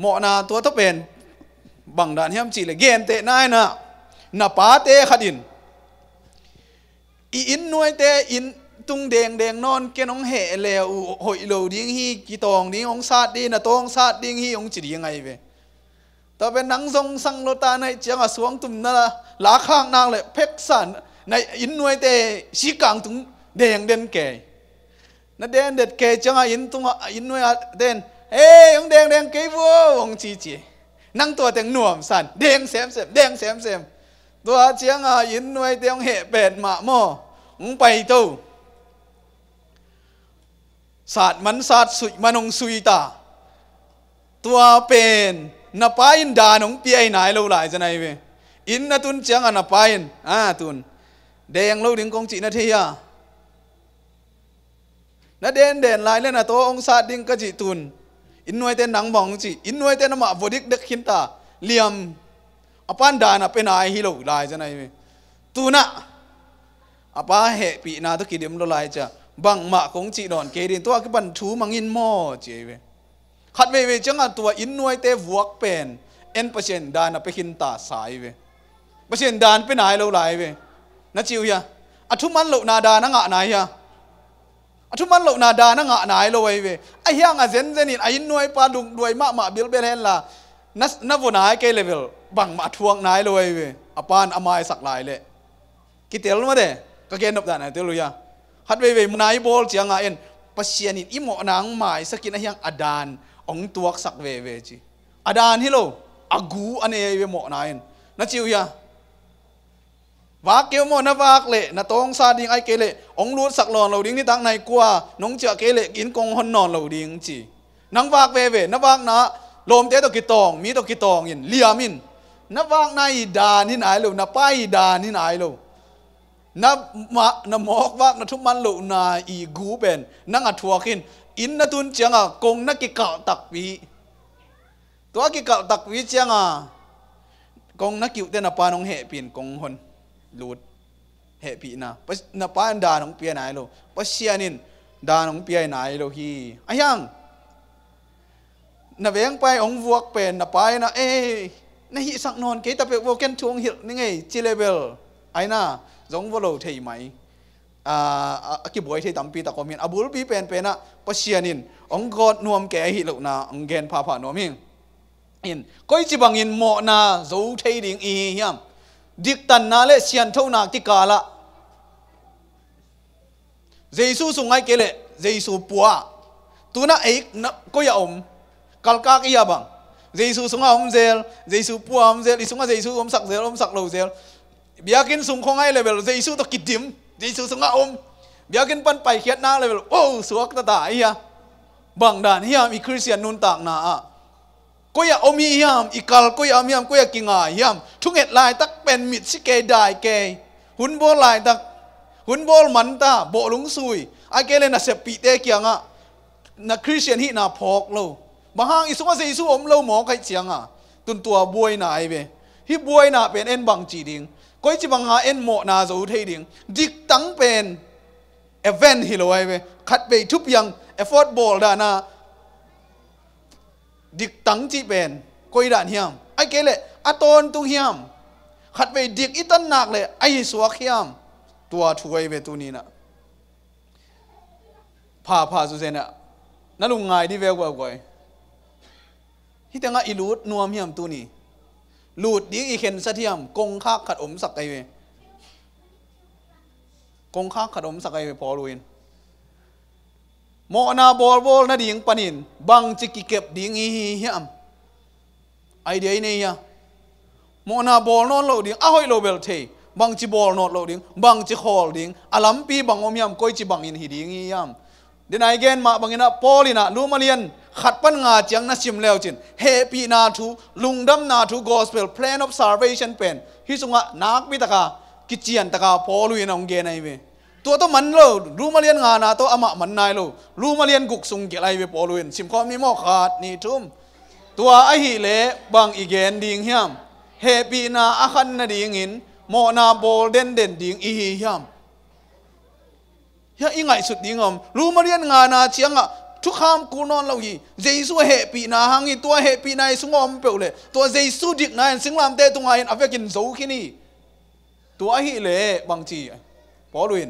หมอนาตัวทับเป็นบังดานเฮียมจีเลยเกนเตะนายนะป้าเตะขดินอินนวยเตะอินตุงแดงนอนเกนองเหเลวหอยเหลวดิ้งฮีกีตองดิ้งองซาดดีนะตองซาดดิ้งฮีองจีดียังไงเว้แต่เป็นนังทรงสังโลตาในเจียงสวงตุ่มนั่นละหลาข้างนางเลยเพ็กสันในอินนวยเตะชีกังตุงแดงเด่นแก่นั่นเด่นเด็ดแก่จังอินตุงอินนวยเด่นเอ้ยองแดงเกยวัวองจีนั่งตัวแต่งหน่วมสันแดงแซมตัวเจียงอินนวยเตียงเหเป็ดหมาหม้อองไปตู้ศาสตร์มันศาสตร์สุยมันองสุยตาตัวเป็นนับไปอินดานองเปียไหนเราหลายจะไหนเวอินนัตุนเจียงนับไปอินตุนแดงเราดึงกงจีนาทียนัดเด่นลายเล่นนะตัวองศาดิ่งกจิตุนอินนวยเต้นหนังบองจีอินนวยเต้นน้ำมาบดิกเด็กขินตาเลียมอปันดานะเป็นไอฮิโลลายจะไหนเวตูน่ะอป้าเหปีนาตุกิเดียมโลลายจะบังมาของจีดอนเกดินตัวกิบันทูมังอินหม้อเจเวขัดเวจังตัวอินนวยเตววกเป็นเอ็นเปอร์เซ็นต์ดานะไปขินตาสายเวเปอร์เซ็นต์ดานเป็นไอโลลายเวนัดจิวยาอัทุมันโลนาดานังอะไหนยาทุกมันเหล่านาดานั่งหนายเลยเว้ยไอ้ยังเซนนินไอ้หน่วยปลาดุงด้วยมาบิลเบลเฮนล่ะนับวนายเกลเลเวลบังมาทวงนายเลยเว้ยอปานอมายสักลายเลยกิเตลมาเด้ก็เกณฑ์นับได้นะเตลุยาฮัดเว้ยนายบอลเจียงเอ็นปัสเซียนินอิโมนางหมายสกินไอ้ยังอดานองตัวสักเว้ยจีอดานฮิโลอากูอันเอเวโมนายนัดจิวยาวากเกี่ยวโมนวากเละนาตองซาดิงไอเกเละองรูดสักหลอนเราดิ้งนี่ตั้งในกว่าน้องเจาะเกเละกินกงหอนนอนเราดิ้งจีนังวากเว่นวากนะลมเตะตะกิตองมีตะกิตองยินเลียมินนวากนายดานี่ไหนเรานาป้ายดานี่ไหนเรานหมอกวากนทุกมันเรานาอีกูเป็นนังอัดทัวกินอินนตุนเจียงกงนักกิกะตักวีตัวกิกะตักวีเจียงกงนักกิวเตนปานองเหปีนกงหอนลูดเหปีนะนับป้านดาหนองเปียไหนโลปัสเซียนินดาหนองเปียไหนโลฮีไอ้ยังนับเองไปองวกเป็นนับไปนะเอ้ในหิสักนอนเกตไปวอกันช่วงหินี่ไงจิเลเบลไอ้น่ะจงวโลเทยไหมกิบวยเทยตั้มปีตะกอมินอบุลปีเป็นนะปัสเซียนินองกอดนวมแก่หิโลนะองเกนพาผ่านวมิงอินก้อยจิบังอินโมนาโจเทยดิ่งอีเฮียมดิกตันนาเลเซียนเท่านักที่กาละเจสูสุงไงเกเลเจสูปัวตัวน่ะเอกนะก็อย่ากัลกากอย่าบังเจสูสุงอมเซลเจสูปัวอมเซลอีสุงเจสูอมสักเซลอมสักโลเซลเบียกินสุงคงไงเลเวลเจสูตะกิดดิมเจสูสุงอมเบียกินปันไปเขียดหน้าเลเวลโอ้สวกตาตาเฮียบังดานเฮียมีคริสเตียนนุนต่างนาก็อย่าอมียามอีกาลก็อย่ามียามก็อย่ากิงายามทุกเหตุลายตักเป็นมิดสิเกได้เกยหุ่นโบลายตักหุ่นโบลมันตาโบลุงซุยไอเกเลน่ะเสพปีเตเกียงน่ะคริสเตียนฮีน่ะพอกโลบางอีสุงว่าเจสุอมโลหมอใครเจียงตุนตัวบวยน่ะไอเวฮิบวยน่ะเป็นเอ็นบังจีดิงก็จิบังเอ็นโมน่ะโจเทดิงดิกตั้งเป็นเอเวนฮิโลไอเวขัดไปทุบยังเอฟอร์ตบอลดานะดิกตั้งจีเป็นก้อยด่านเฮียมไอเกเลอตอนตุเฮียมขัดไปดิกอีตันนักเลยไอสวกเฮียมตัวช่วยเวตุนี้นะพาสุเซนะนั่นลุงไงที่เวลกว่าก่อยที่แต่งอีลูดนัวเฮียมตัวนี้ลูดดิกอีเข็นสะเทียมกงคักขัดอมสักไอเวกงคักขัดอมสักไอเวพอรู้เองโมนาบอลนาดิ่งปนินบังจิกิเก็บดิ่งอีเฮียมไอเดียนี่ยโมนาบอลนอนโลดิ่งอ้อยโลเบลเทบังจิบอลนอนโลดิ่งบังจิคอลดิ่งอลัมปีบังอมยามก้อยจิบังอินหิดิ่งอียามเดนไอเกนมาบังอินะปอลินะลูมาเลียน ขัดปัญหาจังน่าชิมแล้วจินเฮปีนาทูลุงดำนาทู gospel plan of salvation เป็นฮิสุงะนักบิตกากิจยันตกาพอลุยนองเกนไอเวตัวต้องมันโลรู้มาเรียนงานนะตัวอมะมันนายโลรู้มาเรียนกุกสุงเกลไอเวพอลุยชิมความนี้มอขาดนี่ทุ่มตัวไอหิเลบางอีเกนดิ่งเฮียมเฮปีนาอาคันนาดิ่งหินโมนาโบลเด่นเด่นดิ่งอีเฮียมเฮียอีไงสุดดิ่งอมรู้มาเรียนงานนะเชียงอ่ะทุกคำกูนอนเราฮีเจสุเฮปีนาหังอีตัวเฮปีนาสุงอมเปล่าเลยตัวเจสุดิกนายสิงลามเตตุงไงอับเวกินโซกินีตัวไอหิเลบางทีพอลุย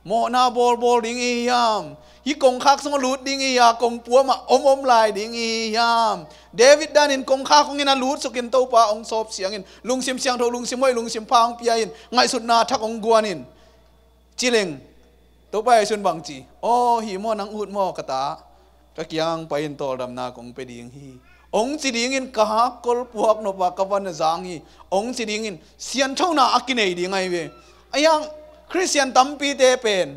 โมนาโบลดิ่งอียามฮิกงคักสงลุดดิ่งอียากงปัวมาอมลายดิ่งอียามเดวิดดานินกงคักของอินาลุดสุกินโตปาองศพเสียงอินลุงซิมเสียงโทลุงซิมไว้ลุงซิมพังปียอินไงสุดนาทักองกวนินจิเลงตัวไปชนบางจีโอ้หิมอนังอุดมอกระตากะเกียงไปอินโตดำนากงไปดิ่งฮีองจีดิ่งอินกะฮักกลปวกนบกวันจางฮีองจีดิ่งอินเสียนเท่านาอักินเอดิ่งไงเวไอยังคริสเตียนตั้มปีเตเป็น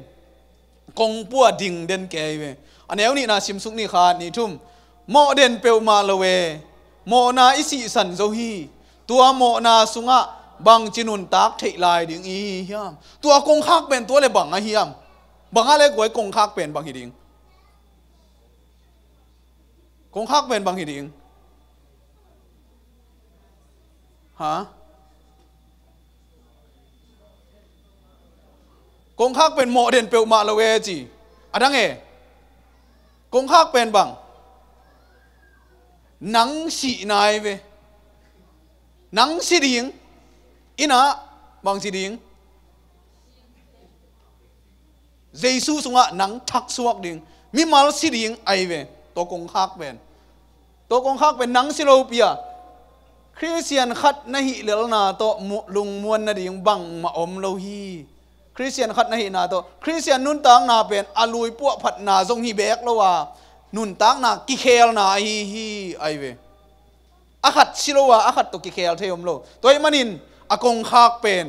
กงปัวดิ่งเด่นแก่เวอันนี้นี่นาชิมสุกนี่ขาดนี่ทุ่มโมเด่นเปลมาละเวโมนาอิสิสันโซฮีตัวโมนาสุงะบังจินุนตักเทลายดิ่งอีเฮียมตัวกงคักเป็นตัวเลยบังอะเฮียมบังอะไรกวยกงคักเป็นบังหิดิ่งกงคักเป็นบังหิดิ่งฮะกงคักเป็นโมเดนเปลมาละเวจีอะดังเอกงคักเป็นบังหนังสีนายเวหนังสีดิ่งอินะบังสีดิ่งเจสุสงะหนังทักสวกดิ่งมีมาลสีดิ่งไอเวตัวกงคักเป็นหนังสิโลเปียคริสเตียนขัดนะฮิเลลนาโตลุงมวนนะดิ่งบังมาอมโลฮีคริสเตียนขัดนะฮินาโตคริสเตียนนุนตังนาเป็นอาลุยพวกผัดนาทรงฮีเบกแล้วว่านุนตังนากิเคลนาฮีไอเวอาขัดชิโลวาอาขัดตัวกิเคลเทอมโลตัวไอ้มันินอากงคากเป็น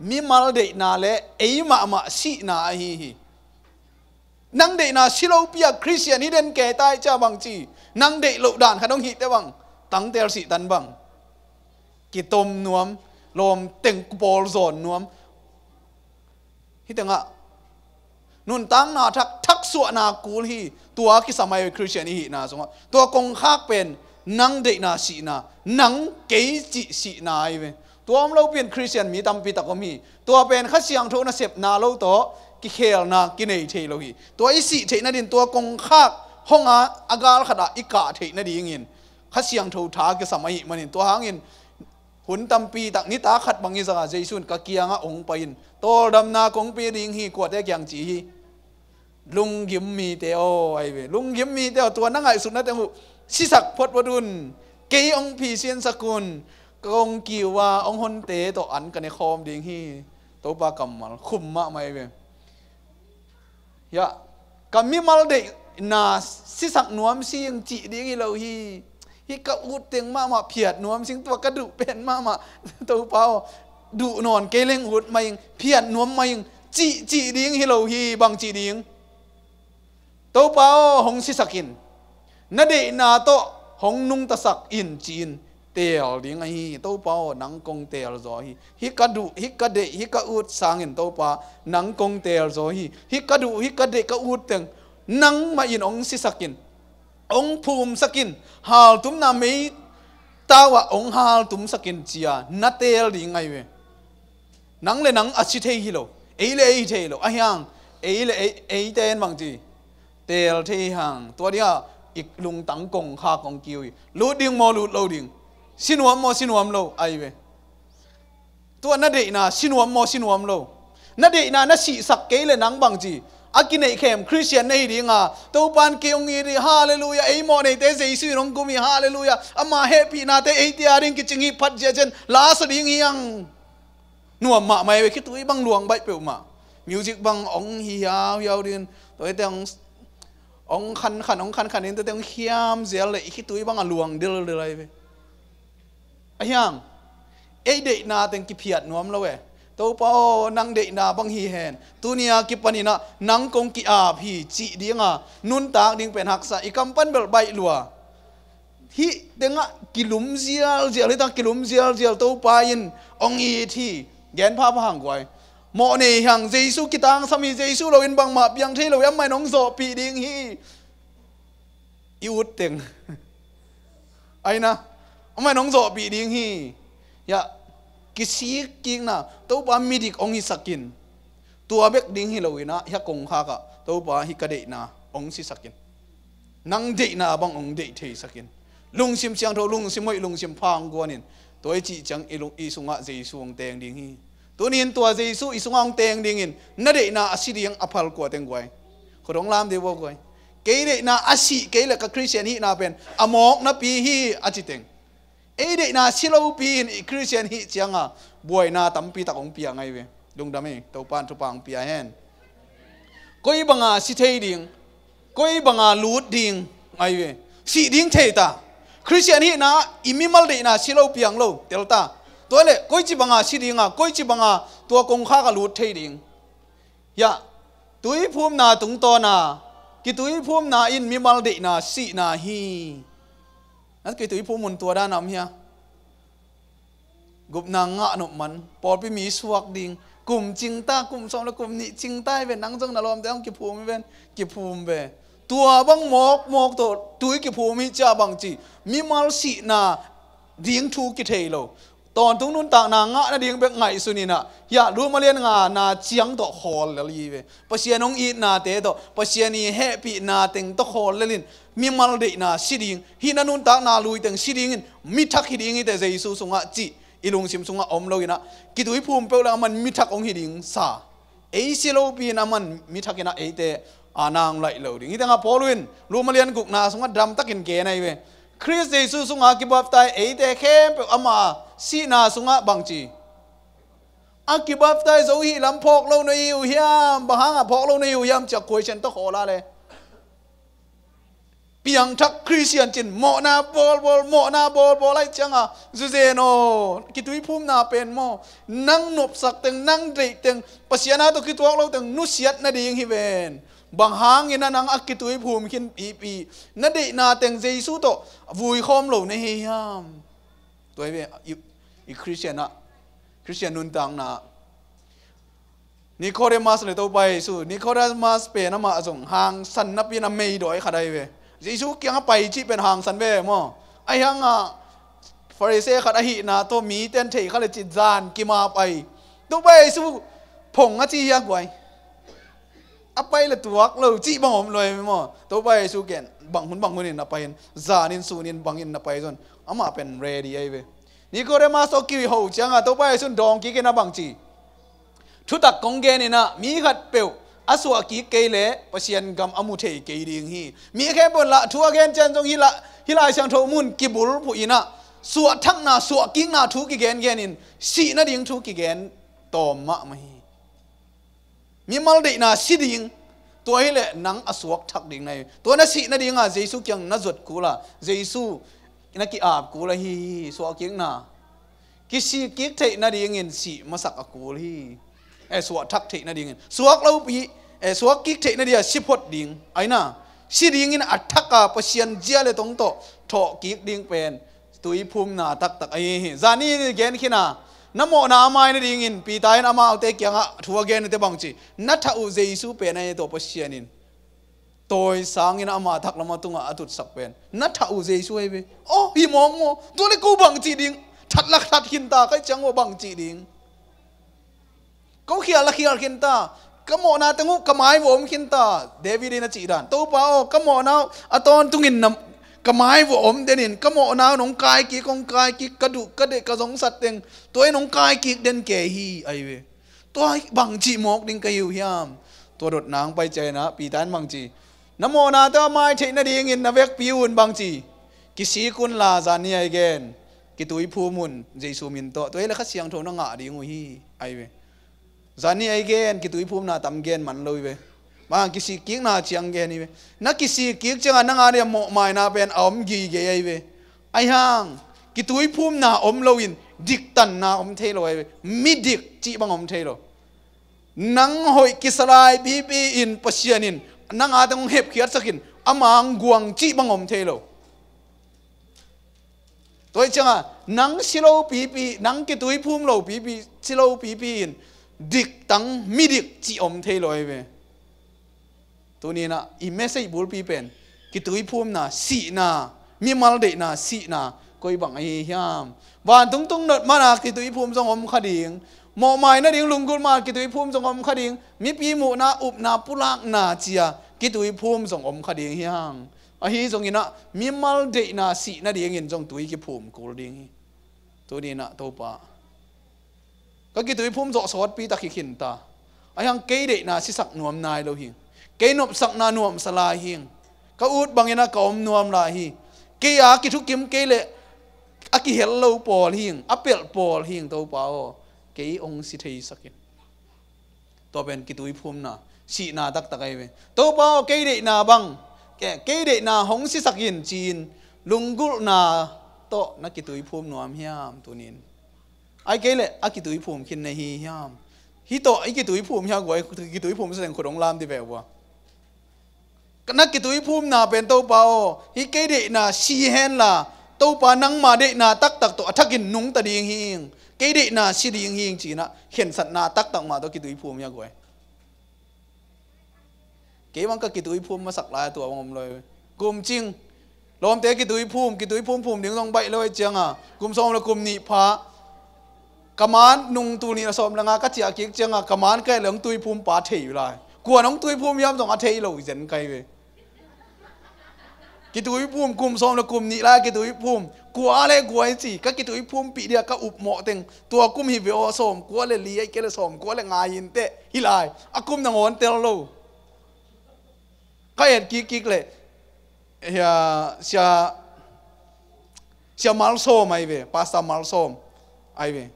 มีมาลเดนาเลเอย์มาสีนาฮีนังเดนาชิโลเปียคริสเตียนนี่เด่นแก่ตายจ้าบางจีนังเดโลด่านขนมหิได้บังตั้งเตลสิตันบังกิตมนวมลมเต็งโปลโซนนวมที่ตั้งอ่ะนุนตั้งนาทักส่วนนากูลีตัวกิสมัยคริสเตียนนี่นาสงตัวกงคักเป็นนังเดนาสีนานังเกจิสีนาไอเวตัวเราเป็นคริสเตียนมีตั้มปีตะก็มีตัวเป็นข้าเสียงโทนเสพนาเราโตกิเคลนากินเอเทโลฮีตัวไอสีเทนดินตัวกงคักห้องอากาลขดาอิกาเทนดิยินข้าเสียงโทท้ากิสมัยมันตัวหางินหุ่นตั้มปีตักนิตาขัดบางอิสระเจสุนกะเกียงองไปอินโตดำนากงปีดิ่งฮีกวดได้ยังจีลุงยิมมีเตโอไอเวลุงยิมมีเตโอตัวนั่งไอสุดนั่นแต่หูสิสักพดวดุนเกยองพีเซียนสกุลกงกิวาองฮนเตโตอันกันในคอมดิ่งฮีโตปากำมัลคุมมะไม่เวยะกำมีมัลเดนาสิสักนวมสิยังจีดิ่งฮีเราฮีฮิกะอุดเต็งมาเพียดนวมสิงตัวกระดูเป็นมาตัวเปล่าดูนอนเกเลงอุดมายังเพียดนวมมายังจีดิ่งฮีเราฮีบางจีดิ่งตัวเปล่าหงสิสักินนาเดนาโตหงนุงตะสักอินจีนเตียวดิ่งไอตัวเปล่านังกงเตียวจอฮีฮิกะดูฮิกะเดฮิกะอุดสางอินตัวเปล่านังกงเตียวจอฮีฮิกะดูฮิกะเดกะอุดเต็งนังมาอินองสิสักินองภูมิสกินฮาลตุมนาไม่ตาวะองฮาลตุมสกินเจียนัตเตลดิ่งไงเวนังเลยนังอาชิเทฮิโลเอเลเอเทโลอะยังเอเลเอเตนบางทีเตลเทหังตัวเดียวอีกลุงตังกงคากงกิวลูดดิ่งมอลูดโลดิ่งสินวมโลไอเวตัวนั่นเดน่ะสินวมโลนั่นเดน่ะนั่นสิสักเกเลยนังบางทีอากินไอเข้มคริสเตียนในดิ่งอ่ะตัวปานเกี่ยงอีดีฮาเลลูยาไอโมเนเตเซซุยน้องกุมีฮาเลลูยาอามาเฮปีนาเตไอเตียริงกิจิงฮีพัดเจเจนลาสดิ่งยังหน่วมมาไม่ไปคิดตัวบังหลวงใบเปล่ามามิวสิกบังองฮิยาวเดินตัวไอเตียงองคันนี่ตัวเตียงขี้ยมเสียเลยคิดตัวบังหลวงเดือดเลยไปไอยังไอเด็กนาเตียงกิเพียดหน่วมแล้วเว้ต ตัวเป้านังเดนาบังฮีเห็นตัวนี้กิปนินะนังกงกีอาพีจีดิ้งนุนตากดิ้งเป็นหักษาอีกำปั้นเบลใบลัวที่เด้งกิลุมเซียลเลยตั้งกิลุมเซียลตัวปายินองอีที่แกนผ้าพังไว้หมอในห่างเจสุกิตังสามีเจสุเราอินบังมาเพียงที่เรายังไม่น้องโซปีดิ้งฮีอิวดเต็งไอ้นะไม่น้องโซปีดิ้งฮีอย่ากิซีกิงนะตัวปามีดิกองฮิสกินตัวเบกดิ้งฮิโลวินะฮักกงฮากะตัวปาฮิกระเดนะองซิสกินนังเดนะบังองเดเทสกินลุงซิมเชียงโทลุงซิมไม่ลุงซิมพังกว่านินตัวจีจังอีสุงะเจสุงเตงดิ้งฮีตัวนี้ตัวเจสุอีสุงะเตงดิ้งอินนั่นเดนะอาศิดิยังอภัลกว่าเตงกว่าคนร้องลามเดียวกว่าเกย์เดนะอาศิเกย์เล็กกับคริสเตียนฮีน่าเป็นอมอกนับปีฮีอาจิเตงเอเดน่าสิเราปีนคริสเตียนฮิจังบวยน่าตั้มปีตะกงปียงไงเว้ดุงดำเองตัวปานทุปังปียเห็นก้อยบังสิเทดิ่งก้อยบังลูดดิ่งไงเว้สิดิ่งเทตาคริสเตียนฮิน่าอิมิมัลเดน่าสิเราปียงโลเตลตาตัวเล่ก้อยจีบังสิดิ่งก้อยจีบังตัวกงข้ากับลูดเทดิ่งยะตุยพุ่มนาตุงโตนากิตุยพุ่มนาอินมิมัลเดน่าสินาฮีนั่นคือตัวผู้มุนตัวด้านน้ำเฮียกุบนางงะหนุมันปอดไปมีสวกดิ่งกลุ่มจิงตากลุ่มสองแล้วกลุ่มนี้จิงใต้เป็นนังจงนรมแต่ต้องกิภูมิเป็นกิภูมิเป็นตัวบังหมอกตัวตุยกิภูมิจ้าบังจีมีมัลสีนาดิ่งทูกิเทโลตอนตรงนู้นต่างนางงะนั่นดิ่งเป็นไงสุนีน่ะอย่ารู้มาเรียนงานาเจียงต่อฮอลเลยเว้ปัศยาน้องอีนาเตต่อปัศยานีเฮปีนาเต็งต่อฮอลเลยลินมีมัลเดนาสิดิ่งฮินันุนตากนาลุยเต็งสิดิ่งมิทักฮิดิ่งแต่เจสุสงะจีอีลุงซิมสงะอมโลกินะกิตุยภูมิเปล่ามันมิทักองฮิดิ่งซาเอซิโลปีนะมันมิทักกินะเอเตอานางไหลโลดิ่งอีแต่งาพอลุนรู้มาเรียนกุกนาสงะดำตักินเกนไอเวคริสเจสุสงะกิบับไตเอเตเข้มเปล่าอามาสีนาสงะบังจีอากิบับไตโซฮีลำพอกโลนอยู่เฮียมบางพอกโลนอยู่ยามจากคุยเชนตะโคลาเลยเปียงทักคริสเตียนจินหมอนาบอลหมอนาบอลอะไรจังจูเซโนกิตุยพุ่มนาเป็นหมอนั่งหนบสักตึงนั่งเด็กตึงปัศยานาตัวกิตัวเราตึงนุเสียดนาดีฮิเวนบางหางยินนั่งอักกิตุยพุ่มขินปีนาดีนาตึงเจสุโตวุยคอมโลในเฮียมตัวเว้อีคริสเตียนนุนตังนานิโคเดมัสเลยตัวไปสู้นิโคเดมัสเป็นน้ำมาส่งหางสันนับปีน้ำไม่ดอยขดายเวเจสุเกี่ยงไปที่เป็นหางสันเว่มั้งไอ้ยังฟาริเซ่ขัดอหินาตัวมีเต้นเทเขาเลยจิตจานกิมาไปตัวไปสู้ผงอาจียักไว้เอาไปเลยตัวเราจีบังผมเลยมั้งตัวไปสู้เก่งบังหุ่นนี่นับไปจานินสูนินบังอินนับไปจนอามาเป็นเรดี้ไอ้เวนิโคเดมัสโอกิโฮจังตัวไปสู้ดองกิกันนับบังจีทุตักกงเกนี่นะมีขัดเปียวอาสวะกีเกยเล่ปัศยันกรรมอมุเทเกยดิ่งฮีมีแค่บนละทัวเกนเจนจงฮิลาเชียงโทมุนกิบุลผู้อินะสวดทั้งนาสวดกิ้งนาทุกิเกนเกนินสีนาดิ่งทุกิเกนตอมมะไม่มีมัลเดนาสีดิ่งตัวฮิเลนังอสวกทักดิ่งในตัวนั้นสีนาดิ่งเจสุยังนัดกูละเจสุนักกีอาบกูละฮีสวดกิ้งนากิสีกิกเทนาดิ่งเงินสีมาสักกูละฮีสวดทักเทนาดิ่งสวดเราปีสวดกิกเทนาดิ่งสิพดดิ่งไอ้น่ะสิดิ่งเงินอัดทักกาปัศยันเจียเลยตรงโตถอกิกดิ่งเป็นตุยภูมินาตักไอ้จานี่เกณฑ์ขี้นาน้ำโมนาไม้นาดิ่งเงินปีตายน้ำมาเอาเตะเกียงทัวเกณฑ์เตะบังจีนัทอุเจสุเป็นไอ้ตัวปัศยันินตัวสางเงินอามาทักละมาตุงอาตุดสักเป็นนัทอุเจสุไอ้เว้โอ้ฮิมองโมตัวนี้กูบังจีดิ่งทัดลักทัดขินตาใครจังว่าบังจีดิ่งเขาเขียนละเขียนขินตากำโมนาตั้งกำไม้วมขินตาเดวิดน่ะจีดันตัวเปล่ากำโมนาอะตอนตุงินนำกำไม้วมเดนินกำโมนาหนองกายกีกองกายกีกระดูกระเดกกระสงสัตว์เต็งตัวไอ้หนองกายกีเด่นเกฮีไอเวตัวบังจีหมอกดิ่งกะยิวยามตัวรถนางไปใจนะปีตันบังจีน้ำโมนาตัวไม้เทนดีงินนะเวกปิวน์บังจีกิสีกุนลาจานีไอเกนกิตุยภูมุนเจสุมินโตตัวไอ้ละขัดเสียงโทนงะดิ่งฮีไอเวจานี่ไอเกนกิตุยภูมินาตำเกนมันเลยเว้บางกิสิกิกนาเชียงเกนี่เว้นักกิสิกิกจังนังอะไรหมอกไม้นาเป็นอมกีเกยเว้ไอห่างกิ กิตุยพุ่มนาอมโลอินดิกตันนาอมเทโลมิดิกจีบังอมเทโลนังหอยกิสลายบีบีอินปัสยานินนังอาตังเห็บเขียดสักินอามังกวงจีบังอมเทโลตัวจังอ่ะนังสิโลปีปีนังกิตุยพุ่มโลปีปีสิโลปีปีอินดิกตังมิดิกจีอมเทโลเวตัวนี้นะอีเมสซี่บุลปีเป็นกิตุยพุ่มนะสีนามีมาลเดนะสีนาก็อีบังไอ้ยามวันตรงนดมานะกิตุยพุ่มสงอมขดิ่งหมอไม้นะดิ่งลุงกุลมากิตุยพุ่มสงอมขดิ่งมีปีหมูนะอุบนาปุลักนาเจียกิตุยพุ่มสงอมขดิ่งยางไอ้สงอินะมีมาลเดนะสีนะดิ่งอินจงตุยกิพุ่มกูดิ่งตัวนี้นะตัวป้าก็กิตุยพุ่มสอสอดปีตะขินตาไอ้ยังเกยเดนะสิสักนวมนายเราหิงเกยนบสักนานวมสลายหิงก็อุดบางอย่างนะก็อมนวมลายหิเกยอากิทุกิมเกยเลอากิเฮลโลปอลหิงอเปลปอลหิงตัวเปล่าเกยองสิเทยสักินตัวเป็นกิตุยพุ่มนะสีนาตักตะไกเวตัวเปล่าเกยเดนาบังเกยเดนาหงสิสักินจีนลุงกุลนาโตนักกิตุยพุ่มนวมเฮียมตัวนี้ไอ้เกยเลอากิตุยพุ่มคินในเฮียมฮิโตไอ้กิตุยพุ่มเฮียกว่ากิตุยพุ่มแสดงขดองลามดีแบบว่านักกิตุยพุ่มนาเป็นตัวเปล่าฮิเกเดนาชีเฮนล่ะตัวปานังมาเดนาตักตัวทักกินนุงตะดิงหิงเกเดนาชีดิงหิงจีนะเห็นสัตนาตักมาตัวกิตุยพุ่มยังไงเกมันก็กิตุยพุ่มมาสักลายตัวงมเลยกลุ่มจริงลมเตะกิตุยพุ่มพุ่มถึงต้องใบเลยเจียงอ่ะกลุ่มสองแล้วกลุ่มนี้พากมานนุงตัวนี้สมละงาก็เจียกิเจียงอ่ะกมานแก่เหลืองตุยพุ่มป่าเทอยู่เลยกลัวน้องตุยพุ่มย้ำต้องอาเทยเราเห็นไกลเว้ยกิตุยพุ่มกลุ่มซ้อมแล้วกลุ่มนี้ละกิตุยพุ่มกลัวอะไรกลัวไอ้จีก็กิตุยพุ่มปีเดียวก็อุบเหมาะเต็งตัวกุ้มหิวโอซ้อมกลัวเลยลีไอ้เกลือซ้อมกลัวเลยงายินเตะฮิลายอากุ้มนางอนเตลโลก็เห็นกิ๊กเลยเฮียเสียมาลซ้อมไอ้เว้ยภาษามาลซ้อมไอ้เว้ย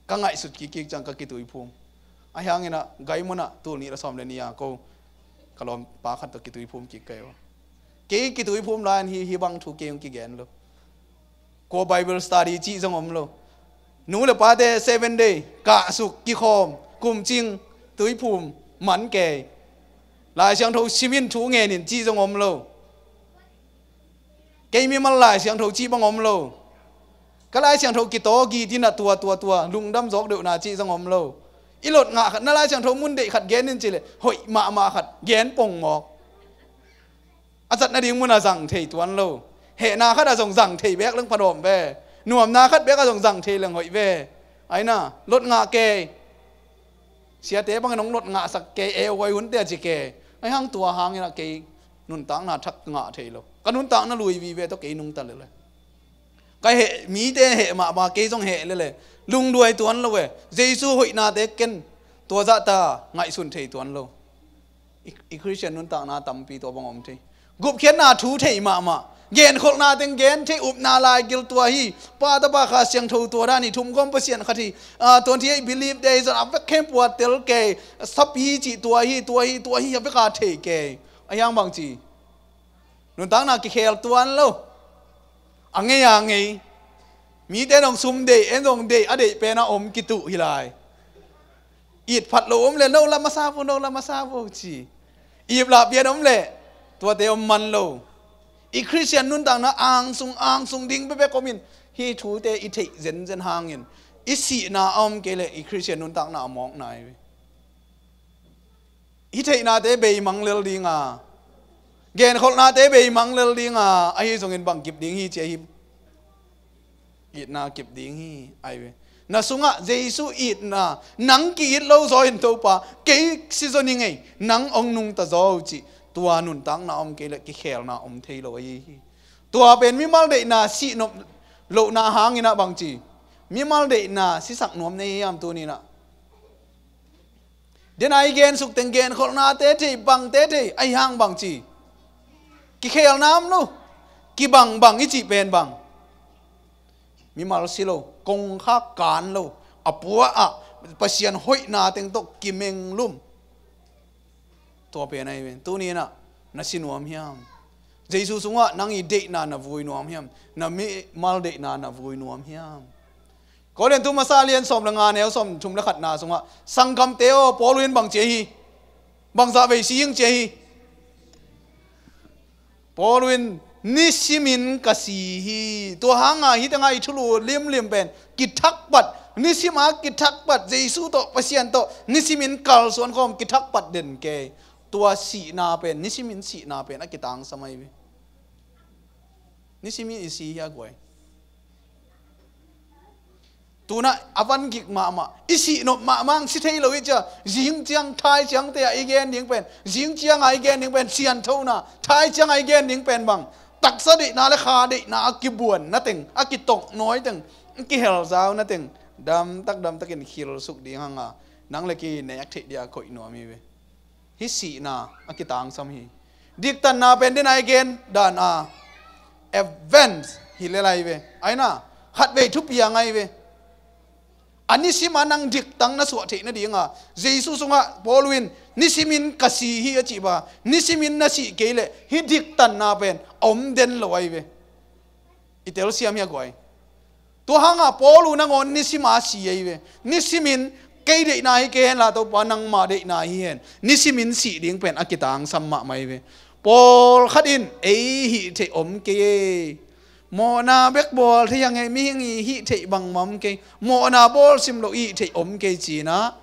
ก็ง่ายสุดกิ๊กจังก็กิตุยพุ่มไอ้ยังไงนะไกมันนะตัวนี้เราซ้อมเลยนี่อ่ะก็กลอมปาขัดตัวกิตุยพุ่มกิ๊กไกวะกิตุยพุ่มลานฮีบังถูกเกี่ยงกี่แกนloก็ไบเบิลสตาร์ดีจีจังอมloนู้นเลยป้าเต้7 day กะสุกกี่คอมกลุ่มจริงตุยพุ่มมันแก่หลายเสียงทูชีวินถูเงินจีจังอมloเกมีมันหลายเสียงทูจีบังอมloก็หลายเสียงทูกี่โตกี่ที่น่ะตัวลุงดำจอกเดือดน่ะจีจังอมloอีหลดงะขัดนั่นหลายเสียงทูมุนเด็กขัดแกนนี่จีเลยหอยมาขัดแกนป่งหมอกอาจารย์นาดิ่งมุนาสั่งเทยตัวนโลเหนาขัดส่งสั่งเทยแบกเรื่องพนมเบ้หน่วมนาขัดแบกก็ส่งสั่งเทยเรื่องหอยเบ้ไอ้น่ะรถงาเกยเสียเตะบางน้องรถงาสักเกยเอวไว้หุ่นเตะจิเกยไอ้ห้างตัวห้างนี่นะเกยนุนตังน่ะทักงาเทยโลก็นุนตังน่ะลุยวีเวต้องเกยนุงตันเลยก็เหมีเตะเหมาเกยส่งเหเลยลุงด้วยตัวนโลเว้เจซูหอยนาเตะกันตัวจัตตาไงสุนเทยตัวนโลอีคริสเตียนนุนตังน่ะตั้มปีตัวบังอมเทยกุบเขียนนาทูเทยมาเกณฑ์คนนาเต็งเกณฑ์ที่อุบนาลายกิลตัวฮีป้าตาป้าข้าเสียงทูตัวด้านนี้ทุ่มก้มเปอร์เซ็นต์ขัดที่ตัวที่บิลีฟเดย์จะอับเข้มปวดเตลเกย์ซับฮีจีตัวฮีอย่าไปกาเทเกย์ไอ้ยังบางจีนุนตั้งนากิเคลตัวนั้นโลอังไงมีแต่น้องซุ่มเดย์น้องเดย์อดีตเป็นอมกิตุฮิลายอีดผัดโลมเลยโนลามาซาโฟจีอีบลาเบียนอมเลยตัวเตอมมันโลอีคริสเตียนนุนต่างนะอ่างสุงดิ่งไปคอมินฮีทูเตอีเทเจนหางอินอีสีนาอมเกเลอีคริสเตียนนุนต่างนะมองนายอีเทนาเตเบยมังเลลดิงาเกณฑ์คนนาเตเบยมังเลลดิงาไอ้ส่งเงินบังกิบดิ่งฮีเจฮิอีนากิบดิ่งฮีไอเวน่าสุงะเจสุอีน่านังกีดโลซอยน์ตัวปะเกยซิโซนิงไงนังองนุงตะโจจิตัวนุนตังนาอมเกลกิเคลนาอมเทโลยตัวเป็นมิมัลเดนาสินโลนาหางอินะบางจีมิมัลเดนาสิสักนวมในยามตัวนี้นะเดนไอเกนสุกเตงเกนคนนาเตทีบังเตทีไอหางบางจีกิเคลน้ำลูกิบังอิจิเป็นบังมิมัลสิโลกงข้าการโลอปัวอะปัสยันหอยนาเตงตกกิเมงลุ่มตัวเป็นไงเป็นตัวนี้นะนัสินวมเฮียม Jesu sunga nang I date na vui nuam hiam na mi mal date na vui nuam hiam có liên tu masa liên som langa neo som chum la khat na sunga sangam teo polwin bang che hi bang za ve sing che hi polwin nisimin kasi hi to hanga hi tanga I thulu lim pen kithak pat nisima kithak pat Jesu to pasian to nisimin kal son khom kithak pat den ke tua si na pen nisimin si na pen akitang samai be nisimin isi ya goi tuna avan gik ma isi no ma mang si thei lo cha jing chiang thai chiang te ai gen ning pen jing chiang ai gen ning pen sian tho na thai chiang ai gen ning pen bang tak sa di na le kha di na akibuan na teng akitok noi teng ki hel zau na teng dam takin khil suk di hanga nang le ki ne yak the dia ko ino mi we hi si na akitang sam hi dik tan na pen din ai gen dan a events hi le lai we ai na hat ve thu pia ngai we anisima nang dik tang na so the na dinga Jesu sunga polwin nisimin kasi hi achi ba nisimin na si kele hi dik tan na pen om den loi we itel siam ya goi to hanga polu na ngon nisima si ai we nisimin ke de na hi ke la to panang ma de na hi hen nisimin si ding pen akitang samma mai we pol khatin ei hi the om ke mo na bek bol thi yang mi ngi hi thei bang mam ke mo na bol sim lo I thei om ke chi na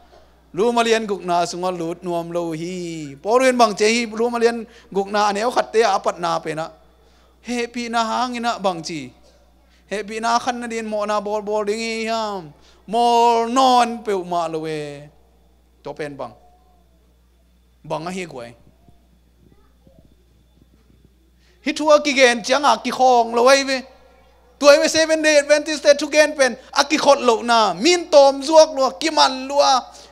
lu ma lian guk na sunga lut nuam lo hi poruen bang che hi lu ma lian guk na aneu khat te apat na pe na he pi na hangina bang chi he pi na khan na din mo na bol ding hi ham mo non pe ma lo we to pen bang a hi goi hi thua ki gen chang a ki khong lo wei we tuai we 7 day Adventist tu gen pen a ki khot lo na min tom zuak lo ki man lo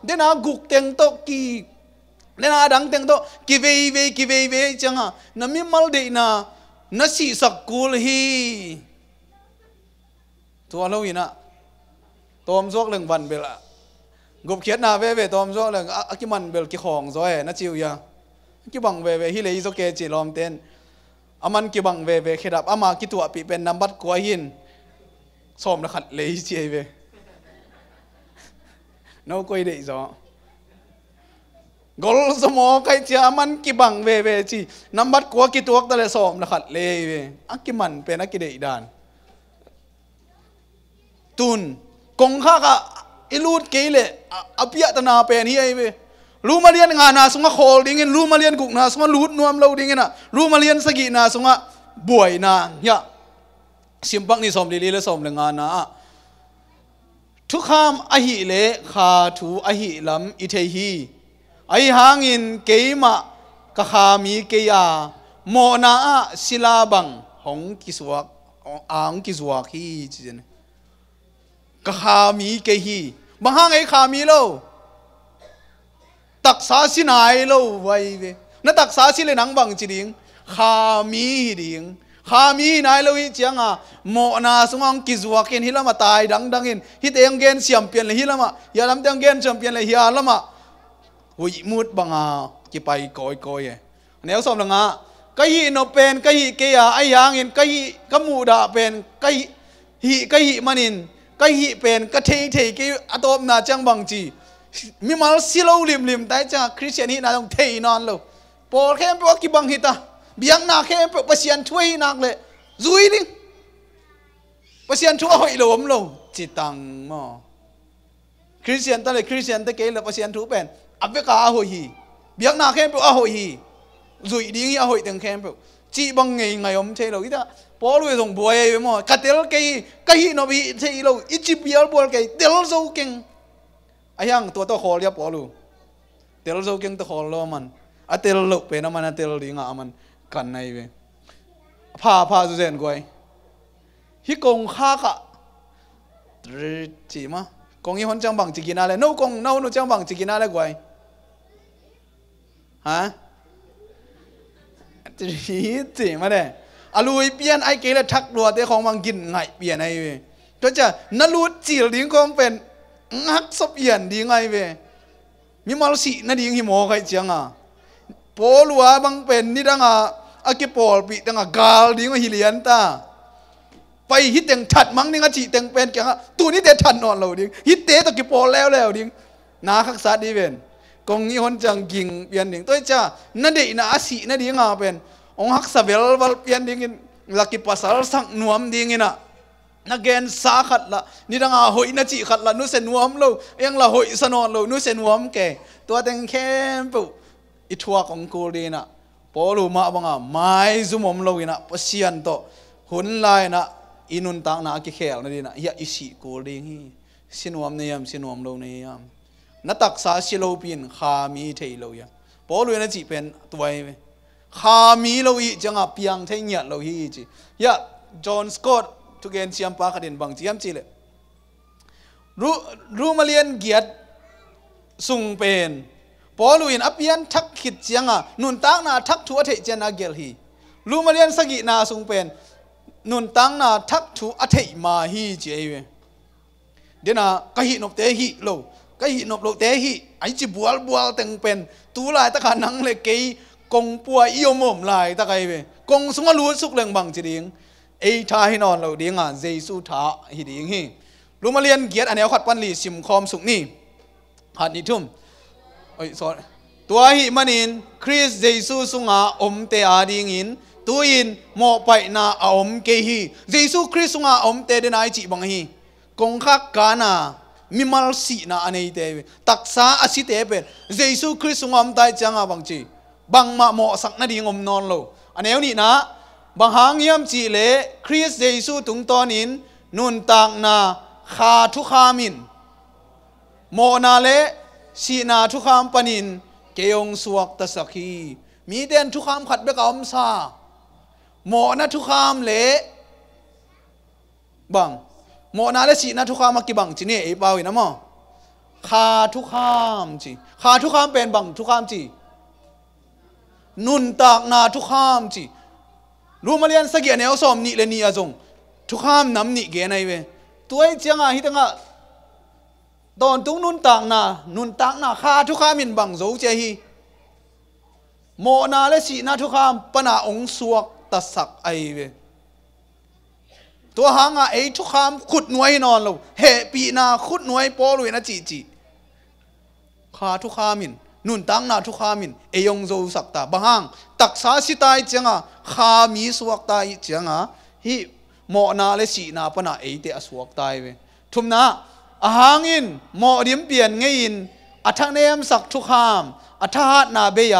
dena guk teng to ki dena dang teng to ki ve chang a na mi mal de na si sak kul hi to lo ina tom zuak leng ban bel gup khiat na ve tom zuak leng a ki man bel ki khong zo e na chiu ya ki bang ve hi le zo ke chi lom ten aman ki bang ve khedap ama ki tua pi pen number ko hin som la khat le chi ve no koi de zo gol samo kai cha aman ki bang ve chi number ko ki tuak ta le som la khat le ve akiman pen akide dan tun kong kha ka ilut ke le apia ta na pen hi ai ve lu malian ngana sunga holding in lu malian guk na sunga lut nuam lo ding na lu malian sagi na sunga buai na ya simpang ni som li le som le ngana thu kham a hi le kha thu a hi lam I the hi ai hangin keima ka kha mi ke ya mo na a sila bang hong ki suak ang ki suak hi chin ka kha mi ke hi bang hang ai kha mi lo tak sa sinai lo vai ve na tak sa si le nang bang chi ding kha mi ding kha mi nai lo hi chiang a mo na sungong ki zuwa ken hilama tai dang in hi teng gen siam pian le hilama ya lam teng gen siam pian le hi lama hui mut banga ki pai koi e neo som langa kai no pen kai ke ya ai yang in kai ka mu da pen kai manin kai hi pen ka thei ke atop na chang bang chi mi mal silo lim tai cha Christian hi na dong thei non lo por khem po ki bang hita biang na khem po pasian thui nak le zui ding pasian thu hoi lo om lo chi tang mo Christian ta le Christian ta ke le pasian thu pen ave ka hoi hi biang na khem po a hoi hi zui ding a hoi teng khem po chi bang ngai om the lo ita por we dong boy mo ka tel ke ka hi no bi thei lo ichi bial bol ke tel zo keng ayang to khol ya polu tel zo keng to khol lo man a tel lo pe na man a tel ringa aman kan nai ve pha zu zen goi hi kong kha ka chi ma kong yi hon chang bang chi kina le no kong no chang bang chi kina le goi ha chi ma de alui pian ai ke le thak lo te khong bang gin ngai pian ai ve to cha na lu chil ding kong pen ngak sop yan di ngai ve mi mal si na ding hi mo kai chiang a polua bang pen ni danga อากิปอลปีตั้งกาลดิ้งฮิเลียนตาไปฮิตเต็งถัดมั้งนี่ก็จีเต็งเป็นแกงตัวนี้เตะถัดนอนเราดิ้งฮิตเตะตะกิปอลแล้วดิ้งนาคักษาดีเป็นกงนี้คนจังกิงเปลี่ยนดิ้งตัวจ้านั่นเด็กน่าอาศินั่นดิ้งอ่ะเป็นองฮักษาเวลวัลเปลี่ยนดิ้งลักกิปัสสาวะสักนวมดิ้งน่ะนักเกณฑ์สาขัดละนี่ดังหอยนัจีขัดละนู้เสนวมเรายังละหอยสนอนเรานู้เสนวมแกตัวเต็งเข้มปุ๊อิทัวของกูดีน่ะพอรู้มาบังอ่ะไม่ซุ่มเราอีน่ะปะเสียนโตหุ่นลายน่ะอินุนตังน่ะกิเขลนั่นดีน่ะอย่าอิสิกูดีฮีสินวมเนี่ยสินวมเราเนี่ยนัตักษาสิโลปินขามีเทยเราอย่างพอรู้นัจีเป็นตัวเองขามีเราอีจังอ่ะเปียงเทยเงียเราฮีจีอย่าจอห์นสกอตทุกเงินเชียมปากระเด็นบางเชียมจีเลยรู้มาเรียนเกียรติสุงเป็นพอรู้อินอภิยันทักขิดเจียงอ่ะนุนตั้งนาทักทัวเทเจนาเกลฮีรู้มาเรียนสกินาสุงเป็นนุนตั้งนาทักทัวเทมาฮีเจเวเดี๋ยวนะกะหินบเตหิโลกะหินบโลเตหิไอจีบัวเต็งเป็นตูลายตะขานังเลยเกยกงปัวอิโยมมลายตะไกเวกงสุงรู้สุกเรื่องบางจีดิงไอ้ท่าให้นอนเราเดียงอ่ะเจสุท่าฮิดีงฮีรู้มาเรียนเกียรติอันนี้ขัดปันลีสิมคอมสุกนี่หัดนิทุ่มโอ้ยสอนตัวหิมันินคริสเจสุสุงาอมเตอาดิงินตัวอินโมไปนาอมเกฮีเจสุคริสสุงาอมเตเดนายจิบังฮีกงคักกานามิมัลสีนาอันนี้เตตักษาอสิเตเป็นเจสุคริสสุงาอมตายจังอ่ะบางจีบังมาโมสักนาดีงอมนอนโลอันนี้นี่นะบางหางยามจีเลคริสเจสุตุงตอนินนุนตางนาคาทุขามินโมนาเลสีนาทุขามปนินเกยงสวกตะสักฮีมีเด่นทุขามขัดเบกอมซาโมนาทุขามเลบังโมนาเลสีนาทุขามมากี่บังจีเนี่ยไอ้เปล่าอีนะมั้งคาทุขามจีคาทุขามเป็นบังทุขามจีนุนตางนาทุขามจีรู้มาเรียนสักอย่างเนี่ยสอมนี่เลยนี่อาจงทุกข้ามน้ำนี่เกณฑ์ไหนเว้ตัวไอ้เจ้าฮิตังอ่ะตอนตุ้งนุนต่างนาข้าทุกข้ามินบังโจเจฮีโมนาเลสีนาทุกข้ามปนาองสวกตัสักไอเว้ตัวหางอ่ะไอ้ทุกข้ามขุดหน่วยนอนเราเฮปีนาขุดหน่วยปอลุยนะจีข้าทุกข้ามินนุนตั้งนาทุกขามินเอยงโจสักตาบางตักษาสิตายจังอ่ะขามีสวกตายจังอ่ะฮิโมนาเลสีนาปนาเอเตอสวกตายเวทุมนาอาหางอินโมดิมเปลี่ยนไงอินอัฐเนมสักทุกขามอัฐหัดนาเบีย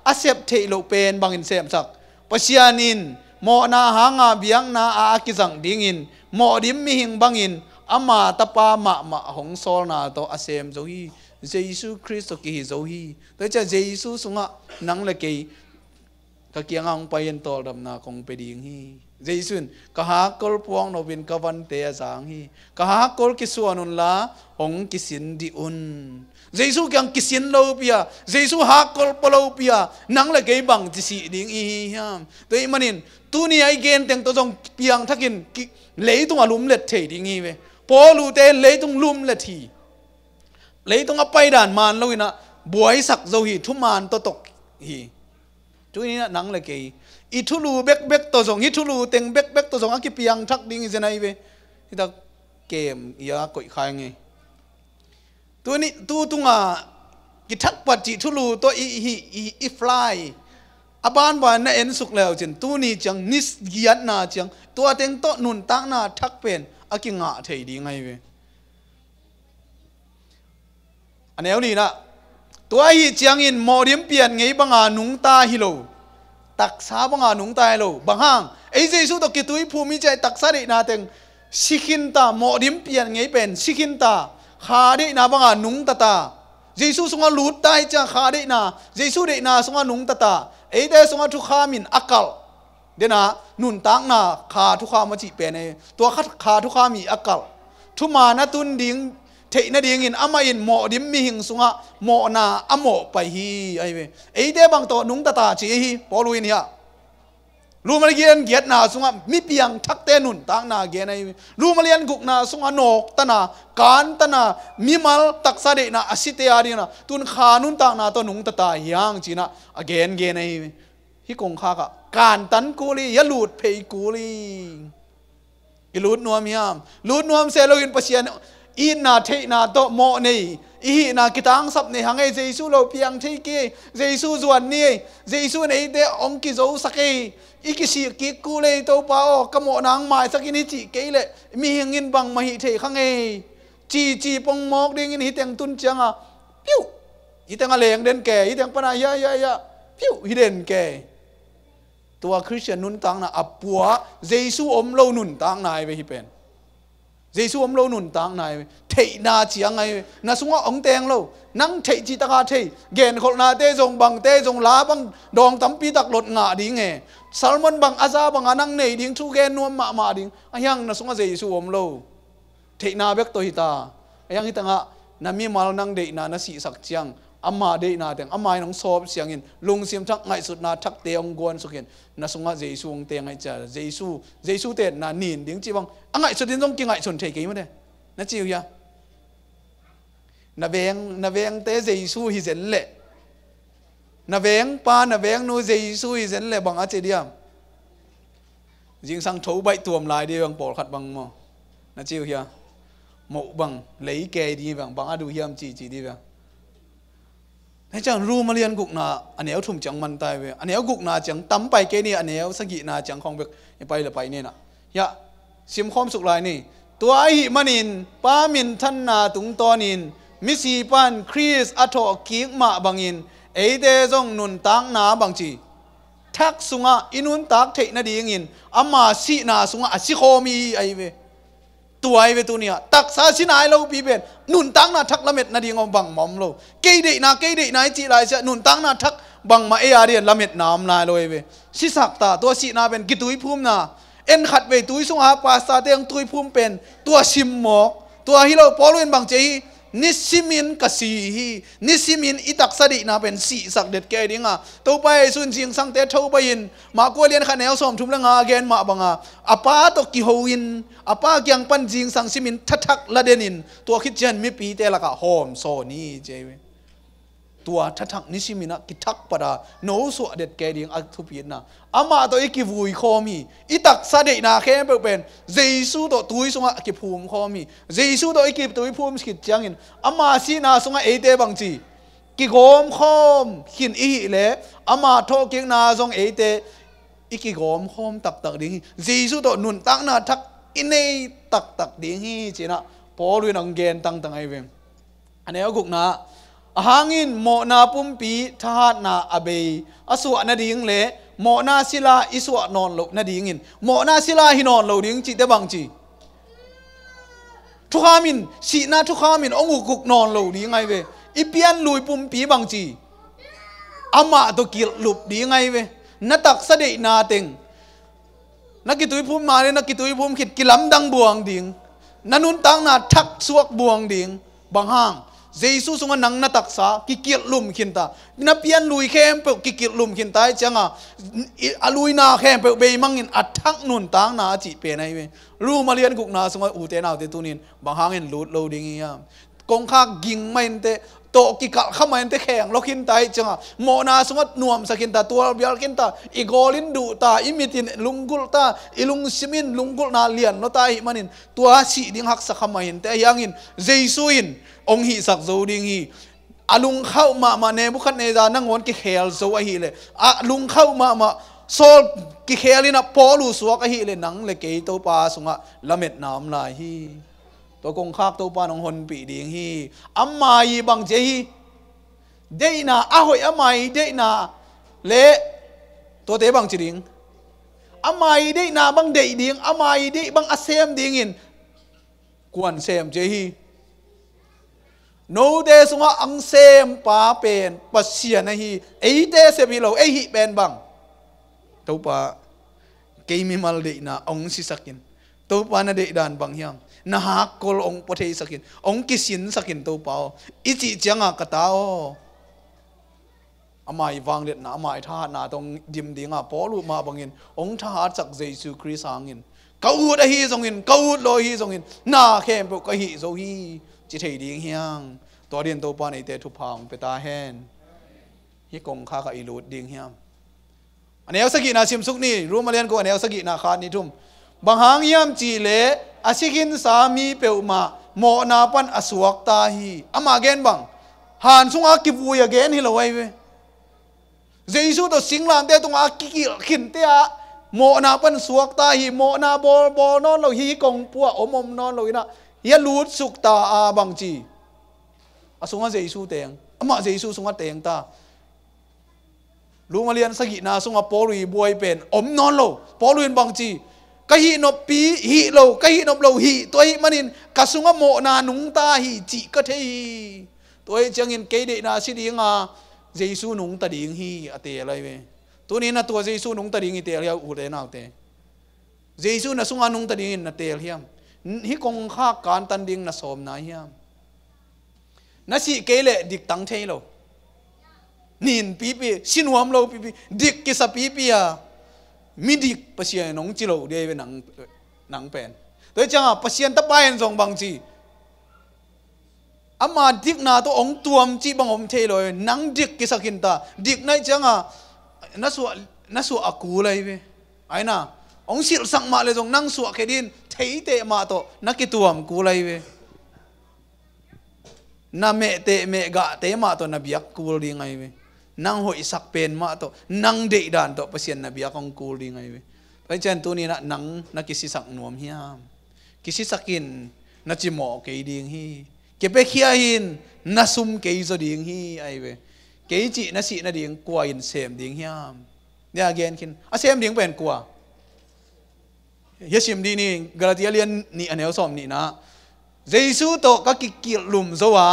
อาเซบเทโลเป็นบางอินเซมสักปะเชียนินโมนาหางาเบียงนาอากิจังดิงอินโมดิมมิหิงบางอินอามาตปามะหงโซลนาโตอาเซมโจฮีเจสุคริสต์กิฮิโจฮีแต่จะเจสุสุงะนังเลกีก็เกี่ยงไปยันต่อดำนาคงไปดิ่งฮีเจสุนก็หากอลพวงโนบินกวันเตะจางฮีก็หากอลกิสวนุนลาองกิสินดิอุนเจสุยังกิสินโลเปียเจสุหากอลปโลเปียนังเลกีบังจิสิดิ่งฮีฮามตัวมันนินตัวนี้ไอเกนเต็งตัวจงเปียงทักินเลยตรงอารมณ์เล็ดเทดิ่งฮีเวพอลูเตเลยตรงลุ่มเล็ดทีเลยตรงไปด่านมานเลยนะบวยสักโจฮีทุมานตกฮีจุนี้นะนังเลยกี่อีทุลูเบกตัวจงอีทุลูเต็งเบกตัวจงอักกิเปียงทักดิ้งจะไหนเว้ที่ตะเกมยากกดขายไงตัวนี้ตัวตุงอ่ะกิทักปัจจิทุลูตัวอีฟลายอาบานบานน่ะเอ็นสุกแล้วจินตัวนี้จังนิสเกียดนาจังตัวเต็งโตนุนตั้งนาทักเป็นอักกิงะเทยดีไงเว้อันนี้นะตัวฮีเจียงอินโมดิมเปลี่ยนไงบางหนุงตาฮิโลตักษาบางหนุงตาฮิโลบางห้างไอ้เจสุตกิตุยภูมิใจตักษาได้นาเต็งสิกินตาโมดิมเปลี่ยนไงเป็นสิกินตาขาได้นาบางหนุงตาเจสุสงฆ์ลุดได้จะขาได้นาเจสุได้นาสงฆ์หนุงตาไอ้เดสงฆ์ทุกขามินอักลเดนะหนุนตั้งนาขาทุกขามาจีเป็นไอตัวขาทุกขามีอักลทุมานาตุนดิ้งเทนดีงินอามาอินโมดิมมีหิงสุงะโมนาอโมไปฮีไอเวไอเดบังโตนุงตาจีฮีพอลุยเนี่ยรู้มาเรียนเกียรตินาสุงะมีเพียงทักเตนุนตั้งนาเกียรไอรู้มาเรียนกุกนาสุงะโนกตนาการตนามีมัลตักษาเดนาอสิเตอารีนาตุนขานุนตั้งนาตัวนุงตายังจีนะเกนไอฮิกงข้ากะก การตันกูลียะลูดเพยกูลีอีลูดนัวมียามลูดนัวเซโลอินปัสยานอินนาเทนาโตโมนี่อีนากิตังสับในหังไอเจซูโลเพียงเทกีเจซูจวนนี่เจซูในเดองกิโจสักอีกิสิกิกูเลยโตปาโอกะโมนางหมายสักนิจิเกเลมีเงินบังมาหิเทขังไอจีปงมอกดิ่งหิเตียงตุนจังอ่ะปิ้วหิเตียงอะไรยังเด่นแก่หิเตียงปนายะปิ้วหิเด่นแก่ตัวคริสเตียนนุนตังนะอับปัวเจซูอมโลนุนตังนายไปฮิเป็นเจซูอมโลนุนตังนายเทนาเจียงไงนาสุงว่าองเตงโลนั่งเทจิตกาเทเกณฑ์คนนาเตจงบังเตจงลาบังดองตั้มปีตักหลดงาดิ่งไงซัลมอนบังอาซาบังอานังเนยดิ่งทุเกนนวมมาดิ่งอายังนาสุงว่าเจซูอมโลเทนาเบกตัวฮิตาอายังฮิตังะนามีมาลนังเดนานาสีสักเจียงอามาเดนาเตงอามาหนังสอบเสียงอินลุงเสียมทักไงสุดนาทักเตงกวนสุกินนาสุงะเจซูงเตงไงจ่าเจซูเตนานินดิ่งจีบังอ่ะไงสุดที่ต้องกินไงสุนเทกี่มั้งเด้นั่นจิวยานาเวงเตเจซูฮิเซนเล่นาเวงปานาเวงนูเจซูฮิเซนเล่บังอาเจเดียมยิงสังทูใบตัวมลายเดียบังปอดขัดบังมอนั่นจิวยาหมกบังเลยแกดีบังอาดูเฮียมจีดีบังให้จังรู้มาเรียนกุกนาอันเนี้ยทุ่มจังมันตายเว้อันเนี้ยกุกนาจังตั้มไปแกนี่อันเนี้ยสกินาจังของเบกไปละไปนี่นะยะซิมคอมสุกลายนี่ตัวไอหิมันินป้ามินทันนาตุงตอนินมิสีปันคริสอัทอกิกมาบังอินเอเดจงนุนตังนาบังจีทักสุงะอินุนตักเทนาดีงินอามาสีนาสุงะสิโคมีไอเวตัวไอเวตัวเนี้ยตักซาสินายเราปีเป็นนุนตังนาทักละเม็ดนาดีงบังมอมโลเกยเดนาจีไรเสนุนตังนาทักบังมาเออาเรียนละเม็ดน้ำนายโลเวสิสักตาตัวสีนาเป็นกิตุยพุ่มนาเอ็นขัดเวตุยสุงหาปาสตาเตียงตุยพุ่มเป็นตัวชิมหมอกตัวฮิโลปอลุนบางเจนิสิมินกสีฮีนิสิมินอิตักสดินาเป็นสีสักเด็ดแกดิ้งอ่ะตัวไปสุนจิงสังเตเท่าไปยินมากว่าเรียนคะแนนสมทุมละงาเกนมาบังอ่ะอาป้าตกิโฮวินอาป้าเกียงปันจิงสังสิมินทักละเดนินตัวคิดเจนมีปีเตละกะหอมโซนี่เจเวตัวทักนิสิมินะกิทักปะดาโนสุเด็ดแกดิ้งอัทุพีนะอามาตัวอีกิวุยคอมีอิตักสดินาแค่เป็นเจซูตัวตุยสุงะกิภูมิคอมีเจซูตัวอีกิตุยภูมิคิดจังอินอามาสีนาสุงะเอเตบังจีกิโกมคอมขินอีเล่อามาโทกิงนาซงเอเตอีกิโกมคอมตักดิ้งเจซูตัวนุนตักนาทักอินเนตักดิ้งฮีจีนะพอรุยนังเกนตังไอเวงอันนี้กุกนะหางินโมนาปุ่มปีทหารนาอเบยอสวนาดิ้งเล่โมนาศิลาอิสวานอนโลนาดิ้งอินโมนาศิลาหินอนโลดิ้งจีเตบังจีทุกขามินสีนาทุกขามินองกุกนอนโลดิ้งไงเวอีเปียนลุยปุ่มปีบังจีอามาตัวกิลลุบดิ้งไงเวนัตักสเดนาเต็งนักกิตุยพุ่มมาเลยนักกิตุยพุ่มขิดกิลำดังบวงดิ้งนันุนตังนาทักสวกบวงดิ้งบางห้างเจสุสงนังนัตักษากิเกียลุมขินตานับเปียนลุยเข้มเปกิเกียลุมขินตาจังอ่ะลุยนาเข้มเปเบยมังอินอัดทักนุนตางนาจีเปนไอเวรู้มาเรียนกุกนาสงอูเตนาเตตุนินบางหางอินลูดโลดิงยามกงข้ากิงไม่เตโตกิกะข้ามันเตแข็งเราขินตาจังโมนาสงนวมสกินตาตัวเบียลขินตาอีโกลินดูตาอิมิตินลุงกุลตาอิลุงซิมินลุงกุลนาเลียนโนตาอิมันินตัวสีดิงหักสักข้ามันเตยังอินเจสุอินองค์หิสักโจดิงฮีอาลุงเข้ามาเนบุคัดเนจานั่งวนกิเขลโจอหิเลยอาลุงเข้ามาโซลกิเขลินะปอลูสวกอหิเลยนังเลยเกยตัวปลาสุงะละเม็ดน้ำลายฮีตัวกงคากตัวปลาหนองหนปีดิงฮีอัมมายีบังเจฮีเดน่าอาหอยอัมมายีเดน่าเละตัวเตบังจิดิงอัมมายีเดน่าบังเดดิงอัมมายีเดบังอาเซมดิงินกวนเซมเจฮีโนเดสงะอังเซมปาเป็นปัสเซียนะฮีเอเดเซบิโลเอฮิเป็นบังตัวปาเกมิมัลเดนะองสิสักินตัวปานะเดดานบังยังนะฮักกอลองปะเทสักินองกิสินสักินตัวปาอิจิจังอะกะตาโออามายวังเด็ดนะอามายท่านาตรงดิมดิงอะปอลูมาบังอินองท่าจากเยซูคริสต์สังอินกูดอะฮีซงอินกูดโลฮีซงอินนาเข้มปกะฮีโซฮีจิตให้ดีเฮียงตัวเรียนตัวปานไอเตทุพางไปตาแหนฮิกงข้ากับอิลูดดีเฮียม อันนี้เอาสกินาซิมสุกนี่รู้มาเรียนกูอันนี้เอาสกินาขาดนี่ทุ่มบางหางยามจีเล่อาศิกินสามีเปียวมาโมนาปันอสวกตาฮีอามาเกนบังหานสุงอากิบูยาเกนฮิลไว้เวเจสุตัวสิงลามเตตุงอากิกิขินเตะโมนาปันสวกตาฮีโมนาบอนอนเราฮีกงปัวอมนอนเราอินะยาลูดสุกตาอาบังจีอาสุงอาเจสุเตงอามาเจสุสุงอาเตงตารู้มาเรียนสกินาสุงอาปอลุยบวยเป็นอมนอนเราปอลุยบังจีกะหินบปีหิโลกะหินบโลหิตัวหิมันินกะสุงโมนานุงตาหิจิกะเทตัวจังอินเกเดนาสิดิงาเจสุนุงตะดิงหิอเตอะไรเวตัวนี้นะตัวเจสุนุงตะดิงอิเตเลียอุเรนาเตเจสุนะสุงานุงตะดิงนะเตเลียมฮิกงข้าการตันดิงนะสมนาเฮียมนะสิเกเลดิกตังเทโลนินปีปีสินวมโลปีปีดิกกิสปีปีอะมิดิกปัสยานงจิโลเดียเป็นหนังเป็นแต่จังอ่ะปัสยานตะไปอันทรงบางจีอามาดิกนาตัวองตัวมจีบางอมเทเลยหนังดิกกิสกินตาดิกในจังอ่ะนัสวอากูเลยเว้ยไอ้น่ะองสิลสังมาเลยจงนั่งสวะแค่ดินเทเตมาโตนักกิตัวมกูเลยเว้ยน่ะเมเตเมกะเตมาโตนับยักกูเลยไงเว้ยนั่งหอยสักเป็นมาโตนั่งเด็กด่านโตเปอร์เซ็นต์นับยักของกูเลยไงเว้ยเพราะฉะนั้นตัวนี้นะนั่งนักกิสิสักนวมเฮียมกิสิสักินนักจิหมอเกยดิงฮีเก็บไปเคียหินนัสุมเกยจะดิงฮีไอเว้ยเกยจินัสินัดิงกว่าอินเซมดิงเฮียมเนี่ยเกณฑ์คินอาเซมดิงเป็นกว่าเยสิมดีนี่กาลาติอาเลียนนี่อันเอลสอมนี่นะเจสุโตก็กิกิลุมโซวา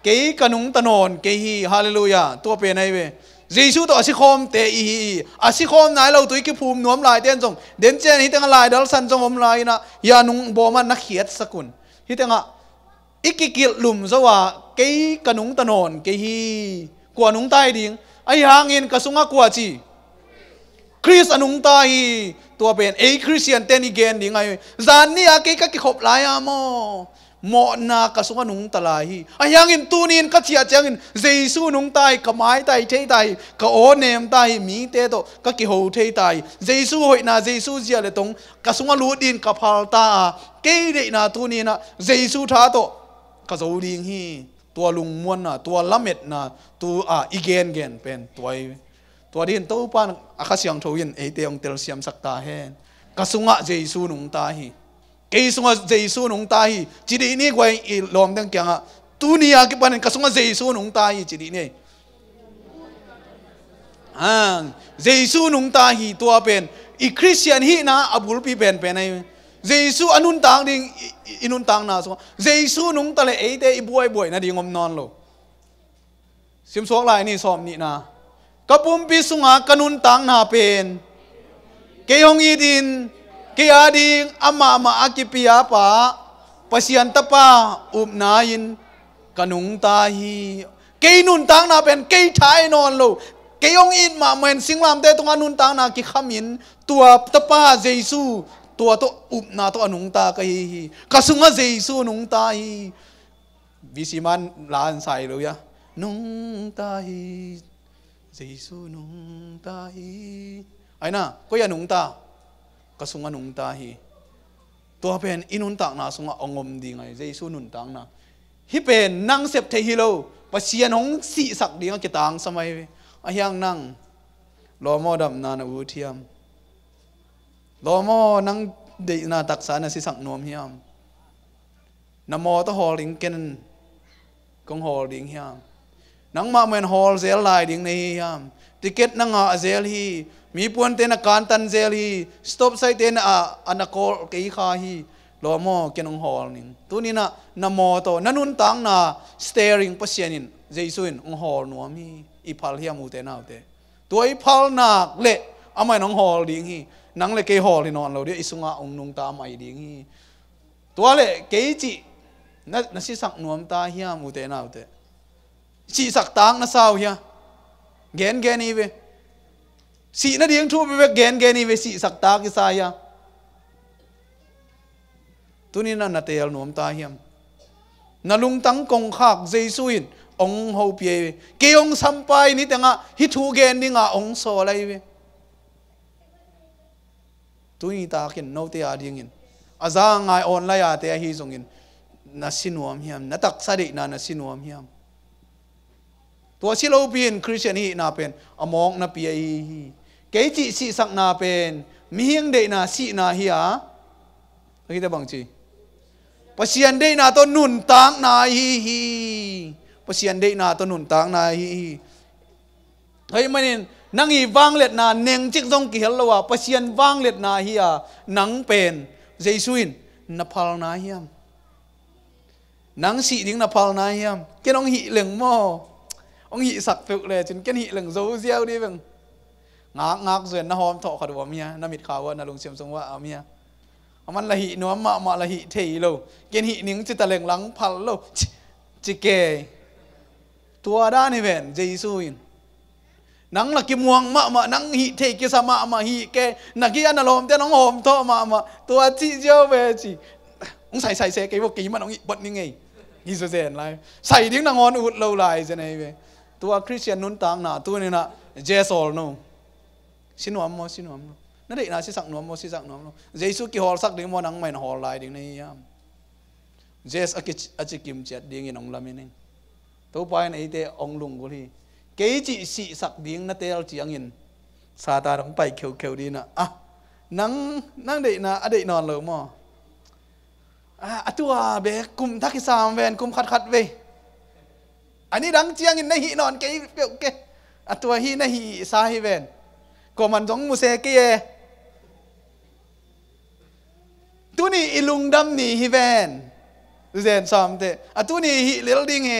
เกยกนุงตะนนเกยฮีฮาเลลูยาตัวเป็นไอเว้ยเจสุโตอาศิคอมเตอีอาศิคอมไหนเราตัวกิภูมินวมลายเต้นจงเด่นเจนฮิตังลายดัลสันจงอมลายนะยานุงบอมันนักเขียดสกุลฮิตังอีกกิลุมโซวาเกยกนุงตะนนเกยฮีกว่านุงใต้ดิงไอหางอินกระสุงกว่าจีคริสอนุงตาฮีตัวเป็นคริสเตียนเตนิเกนดิไงจานนี่อาเกก็กิขบลายอะโมนากระสุงอนุงตลาฮีอายังอินตูนินก็เชียจังอินเจสุนุงตายขมายตายเทตายก็โอเนมตายมีเตโตก็กิโฮเทตายเจสุหอยนาเจสุเจียเลตงกระสุงอลูดินกับพาลตาเกยเดนาตูนินะเจสุท้าโตกระสุดิงฮีตัวลุงมวนนะตัวละเม็ดนะตัวอีเกนเกนเป็นตัวดินตัวปานอาคาเสียงทวินเตองเตลเซียมสักตาเฮนกระสุงะเจสุนุงตาฮีเกยสุงะเจสุนุงตาฮีจีดีนี่กว่าอีลอมดังเกียงะตูนี่อากิปันกระสุงะเจสุนุงตาฮีจีดีนี่เจสุนุงตาฮีตัวเป็นอีคริสเตียนฮีนะอับุลปีเป็นไอเจสุอนุนตังดิงอินุนตังนะสงเจสุนุงตะเลเตอีบวยนะดิงอมนอนโลซิมสวกลายนี่สอมนี่นะกระปุ่มปีสุงากนุนตังนาเป็นเกยองอีดินเกียดิงอามาอากิปิยาปะปัสยันตปาอุบนายินกนุงตาฮีเกยนุนตังนาเป็นเกยท้ายนอนโลเกยองอินมาเหมือนสิงลามเตตรงอนุนตังนากิขมินตัวตปาเจสุตัวตัวอุบนาตัวอนุงตากะฮีกสุงะเจสุนุงตาฮีวิสิมันลานใส่เลยยะนุงตาฮีเจสุนุงตาฮีไอ้น่ะก็อย่านุงตากระสุงนุงตาฮีตัวเป็นอินุนตักนาสุงองมดีไงเจสุนุนตังนะฮิเป็นนั่งเสพเทฮิโลปัสยานงสีสักดีงกิตังสมัยอายังนั่งรอมอดำนานาอูเทียมรอมอนั่งเดนาตักษานาสิสักนวมเฮียมนโมตฮอลิงเกนกงฮอลิงเฮียมนังมาเหมือนฮอลเซลไลดิ้งในเฮียมติเกตนังอาเซลฮีมีปวนเตนการตันเซลฮีสต็อปไซเตนอันนักอลเกยขาฮีรอมอเกนงฮอลนิงตัวนี้นะนโมโตนันุนตังนาสเตอริงปัสยานินเจสุนองฮอลนัวมีอีพัลเฮียมูเตนาเตตัวอีพัลนักเละอาไม่น้องฮอลดิ้งฮีนังเละเกยฮอลที่นอนเราเดี๋ยวอิสุงะองนุงตาไม่ดิ้งฮีตัวเละเกยจินั่นสิสักนวมตาเฮียมูเตนาเตสีสักตังนะสาวเฮียเกนนี่เวสีนั่นเดียงทูไปเวเกนนี่เวสีสักตากิสายาตัวนี้นั่นนาเตลนวมตาเฮียมนาลุงตังกงขากเจสุอินองเฮาเปียเกยองสัมไปนี่แต่งะฮิทูเกนนี่งะองโซอะไรเว tu ni ta kin no te ading in aza ngai on la ya te hi zong in na sinuam hiam na tak sadi na sinuam hiam tua silo pin Christian hi na pen among na pi hi ke chi si sak na pen mi hiang de na si na hi a kita bang chi pasian de na to nun tang na hi pasian de na to nun tang na hi hei manin nangi wang let na neng chik zong ki hel lawa pasian wang let na hi a nang pen jesuin na phal na hiam nang si ding na phal na hiam ken ong hi leng mo ông hị sặc phực lệ chính cái hị lừng dấu gieo đi vâng ngác ngác duyên nó hôm thọ khởi vào mía nó mịt khảo nó lùng xiêm sông vợ mía ông ăn là hị nó mà là hị thầy lâu cái hị níng chỉ ta leng lắng phal lâu chỉ kề tua đa này vẹn Giêsu nắng là cái muang mà nắng hị thầy kia sa mà hị kề là kia nó lồm tên nó hôm thọ mà tua chỉ gieo về chỉ ông xài cái vô ký mà ông hị bận như ngày hị số rèn lại xài tiếng nó ngon ụt lâu lại thế này về tua Christian nun tang na tu ni na Jesol no sinuam mo na dei na si sak nuam mo si sak nuam no Jesu ki hol sak ding mo nang main hol lai ding nei yam Jes achikim chat ding in ong lamin to pai nei te ong lung ko hi ke chi si sak ding na tel chiang in sa ta dong pai kheu di na nang dei na adei non lo mo atua be kum thakisam ven kum khat veอันนี้ดังเจียงอินในหีนอนเกยเปียวเกอตัวหีในหีซาฮิเวนก็มันจงมุเซเกยตัวนี้อิลุงดำนี่ฮิเวนเซนซอมเตอตัวนี้หีเลี้ยวดิ้งเฮ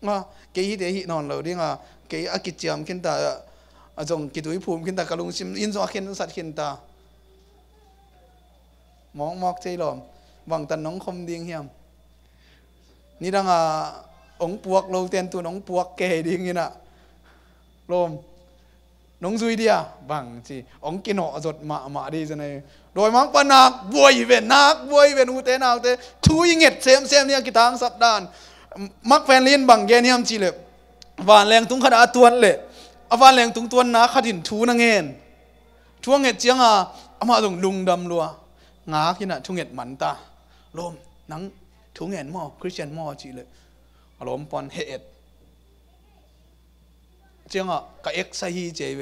มาเกยฮีเตหีนอนเราดิ้งเกยอากิจยามขึ้นตาจงกิตุยภูมิขึ้นตากะลุงซิมอินโซขึ้นสัตขึ้นตามองมอกใจหลอมหวังตันน้องคมดิ้งเฮียมนี่ดังông buộc lâu tiền tu ông buộc kề đi như nè lom nông duy đi bằng chỉ ông kia nọ giọt mạ đi thế này rồi mang pan nạc buổi về u thế nào thế chui nghẹt xem nha cái tháng sắp đàn mắc phen liên bằng gen hiam chỉ lệ và leng tung khát tuôn lệ và leng tung tuôn ná khát hình thú năng nghen chúa nghẹt chiang mà dùng lùng đầm lùa ngá khi nè chúa nghẹt mắn ta lom nắng chúa nghẹt mò Christian mò chỉ lệอารมณ์ปอนเหตุเจ้าก็เอ็กซ์ไซเจเว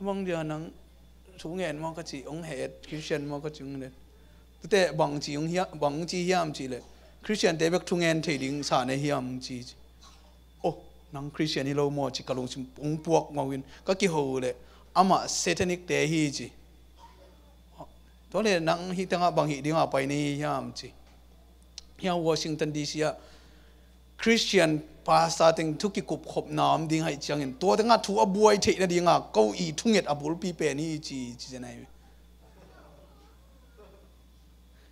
บางเดือนนั้นสูงเงินมันก็จีองเหตุคริสเตียนมันก็จึงเลยแต่บางจีองเฮียบางจีเฮียมจีเลยคริสเตียนแต่แบบทุงเงินที่ดิ้งสารในเฮียมจีโอ้นังคริสเตียนที่เราโมจิกะลงชิมองพวกมาวินก็กี่หูเลยอามาเซตนิกเตฮีจีตัวเลยนังฮิตังบางฮิดิ้งไปในเฮียมจีเฮียวอชิงตันดีซีคริสเตียนภาษาถึงทุกกิกุบขบน้ำดิ้งให้จังเห็นตัวทั้งถูอบวยเทนดิ้งเก้าอี้ทุ่งเห็ดอบุลปีเปนี่จีจะไหน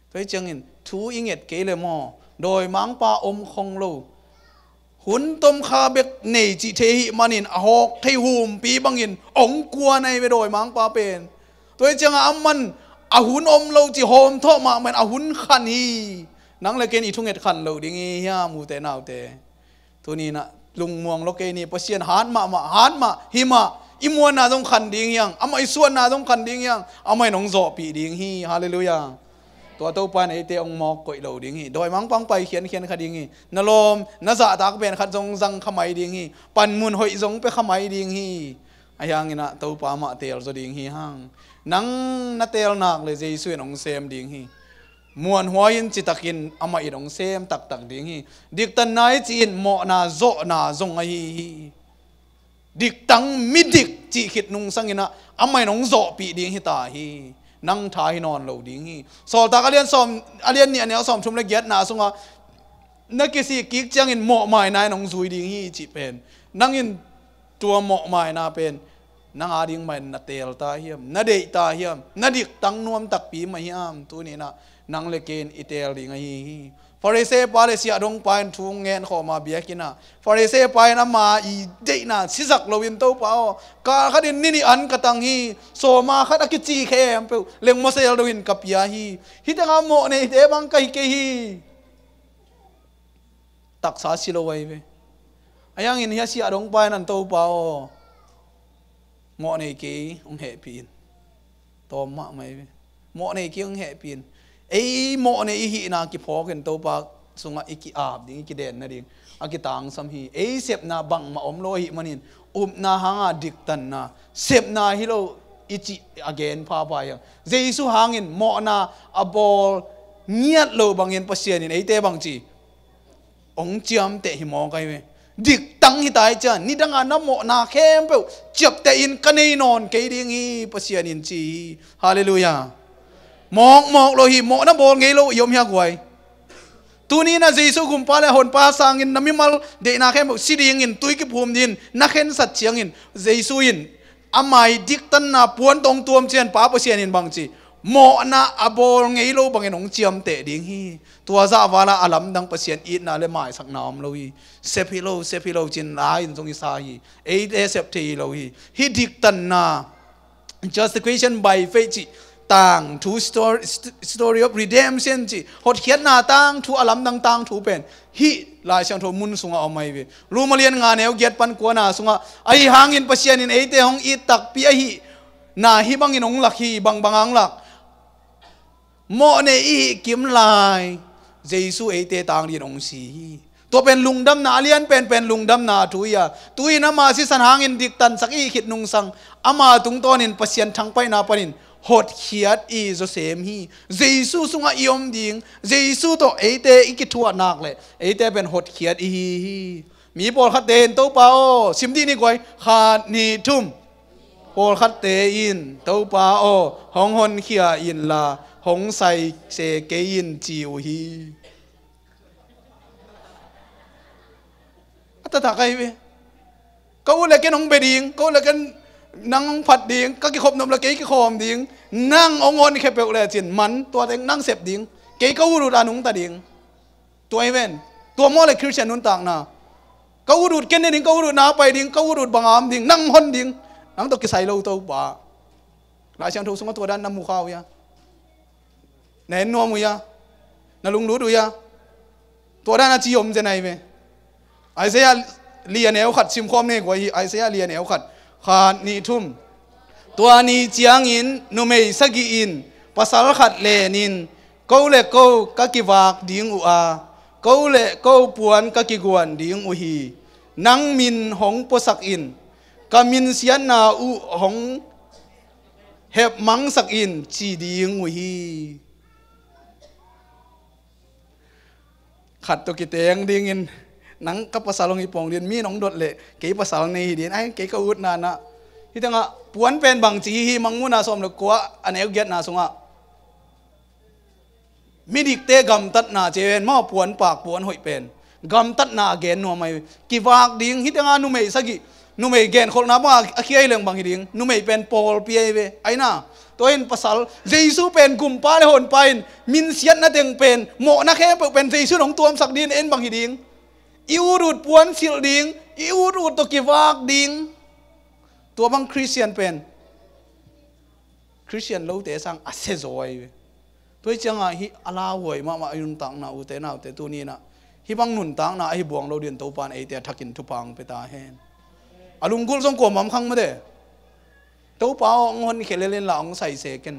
ตัวจังเห็นถูอิงเห็ดเกลมอโดยมังปาอมคงโลหุนต้มคาเบกเนจิเทหิมันินหอกเทหุมปีบังเห็นองกัวในไปโดยมังปาเป็นตัวจังอัมมันหุนอมโลจิโฮมท่อมาเหมือนหุนขันฮีนังเลยเกณฑ์อีทุ่งเห็ดขันเราดิ้งเฮียมูเตนเอาเตตัวนี้นะลุงมวงโลเกนี่ปะเซียนหานมาหิมะอิมวนนาต้องขันดิ้งยังอามาอิส่วนนาต้องขันดิ้งยังอามาหนองโจปีดิ้งฮีฮาเลลูยาตัวโตปานไอเตองมอกกอยเราดิ้งฮีโดยมังปังไปเขียนคดีงี้นลมนจ่าตากเป็นขัดจงจังขมายดิ้งฮีปันมุนหอยจงไปขมายดิ้งฮีไอ้ยังงี้นะโตปามาเตลจะดิ้งฮีห้างนังนาเตลนักเลยเจสุนองเซมดิ้งฮีมวนหัวยินจิตกินอามาอีดองเซมตักดิ้งฮีดิกตันนายจีนหมอนาโจนาจงไอดิกตังมิดิกจีขิดนุงสังกินะอามาหนองโจปีดิ้งฮีตาฮีนั่งท้ายนอนเหล่าดิ้งฮีสอตากเรียนสอมเรียนเนี่ยสอมชุมละเอียดนาสงะนักกิจกิจจังอินหมอหมายนายหนองซุยดิ้งฮีจีเป็นนั่งอินตัวหมอหมายนาเป็นนั่งอาดิ้งหมายนาเตลตาเฮียมนาเดตาเฮียมนาดิกตังนวมตักปีมาเฮียมตัวนี้นะนังเลเกนอิเตลดิ้งฮีฟาริเซปาเลเซียดงปายทุงเงินขอมาเบียกินะฟาริเซปายน้ำมาอีเดน่ะสิจักโลวินโตเปล่ากาขัดินนี่อันกตังฮีโซมาขัดอกิจีเคมเปล่าเลี้ยงมาเซลโลวินกับยาฮีฮิตงามโมเนเดบังไกเกฮีตักษาสิโลไว้เว้ยอายังอินเฮียเสียดงปายนั่นโตเปล่าโมเนเกองเหปีน ตอมมาไม่หมอในเกี่ยงแห่ปีนไอ้หมอในอีหีนากิพอกันตัวปากสงอีกิอาบดิ้งกิเด่นนะดิ้งอากิตังสัมฮีไอ้เสพนาบังมาอมโลหิมันินนาหางาดิกตันนาเสพนาฮิโลอิจิอเกนพาไปยังเจสุหางินหมอนาอบอลเงียดโลบางเงินปัสเซียนินไอ้เตบังจีองเจียมเตะหิมองไกเวดิกตังหิตายจันนี่ดังอันน้ำหมอนาเข้มเปล่าจับเตอินกันในนอนเกยดิ้งฮีปัสเซียนินจีฮาเลลูยามองโลหิมองน้ำบอลไงโลยมเฮียกวยตัวนี้นะเจสุกุมปาเลหอนปาสังอินน้ำมิมัลเดนาเข้มสิริงินตุยกิภูมิดินนักเห็นสัตเชียงอินเจสุอินอามัยดิกตันนาปวนตรงตัวมเชียนป้าปัสเซียนินบางจีหมอนาอบอลไงโลบางเงินองเจียมเตะดิ้งฮีตัวซาวาลาอัลลัมดังปัสเซียนอีน่าเลหมายสักน้ำโลฮีเซพิโลจินลายตรงอิสาฮีเอเดเซปทีโลฮีดิกตันนา justification by faithต่างทู story of redemption จีหดเขียนหน้าต่างทูอลัมดังต่างทูเป็นฮิลายช่างทูมุนสุงเอาไม่เวรู้มาเรียนงานแนวเกียรติปันกวนนาสุงไอหางอินปัสเซียนินไอเตหงอีตักปีไอฮินาฮิบังอินองหลักฮิบังอังหลักโมเนอีกิมลายเจสุไอเตต่างเรียนองสีตัวเป็นลุงดำนาเลียนเป็นลุงดำนาตุยนามาสิสันหางอินดิกตันสักอีขิดนุงสังอามาตุงตอนินปัสเซียนทั้งไปนาปนินหดเขียดอีโจเซมฮีเจสุสุงะยอมดิ่งเจสุโตเอเตอีกิทัวนักเลยเอเตเป็นหดเขียดอีมีปอลขัดเตนโตเปาซิมดีนี่กวยขาดนีทุ่มปอลขัดเตอินโตเปาหงหนเขียอินลาหงใส่เสเกยินจิวฮีอัตตะไกเวก็เลยกันหงเบดิงก็เลยกันนั่งผัดดิ่งก็กิขบนมละเกยกิขอมดิ่งนั่งองอนแค่เปลวเลยจินมันตัวเองนั่งเสพดิ่งเกยก็วูรุดานุงตาดิ่งตัวไอเวนตัวมอเลยคริสเตียนนุนต่างนะก็วูรุดเกนดิ่งก็วูรุดนาไปดิ่งก็วูรุดบางอามดิ่งนั่งหอนดิ่งนั่งตัวกิใส่เราตัวป่าหลายช่างทุกสมตัวด้านน้ำมูข้าวยาเน้นนัวมุยานาลุงรู้ดูยาตัวด้านอาชีพจะไหนเวไอเสียเลียนแนวขัดซิมคอมเนี่ยกว่าไอเสียเลียนแนวขัดขาดนิทุ่มตัวนี้เจียงอินนุเมย์สกีอินภาษาขัดเลนินกูเล่กูกักิวากดิ่งอุอากูเล่กูปวนกักิกวนดิ่งอุฮีนังมินหงปสักอินกามินเสียนาอุหงเห็บมังสักอินจีดิ่งอุฮีขัดตัวกิเตงดิ่งอินนังกับภาษาลงอีปองเรียนมีน้องดดเลยเกี่ยภาษาในเดียนไอ้เกี่ยก็อุดนานะที่ตั้งอ่ะปวนเป็นบางจีฮีมังมุนาสมเลยกว่าอันเอวเกียรนาสงอ่ะมีดิกเตกำตัดนาเจนมาปวนปากปวนหอยเป็นกำตัดนาเกนนัวไม่กีวากดิ่งที่ตั้งอ่ะนุ่มเอสักกี่นุ่มเอเกนคนนับว่าอคีไอเรื่องบางดิ่งนุ่มเอเป็นปอลเปียเวไอ้น่ะตัวเองภาษาเจสุเป็นกลุ่มป้าเลยหนไปมินเซียนนั่นเองเป็นโมนักแค่เป็นเจสุของตัวสักดินเอ็นบางดิ่งอิวรูดปวนสิลดิ่งอิวรูดตัวกีวากดิ่งตัวบางคริสเตียนเป็นคริสเตียนเราแต่สั่งอาเซจอยตัวจังอ่ะฮิอาลาหวยมายุนตังนะอุเตนะอุเตตัวนี้นะฮิบังนุนตังนะไอ้บวงเราเดียนตัวปานไอ้เตะทักินทุพังไปตาเห็นอาลุงกุลส่งกวมมั่งคังมาเด้ตัวเปล่าองคนเขลเล่นหลังใส่เสกัน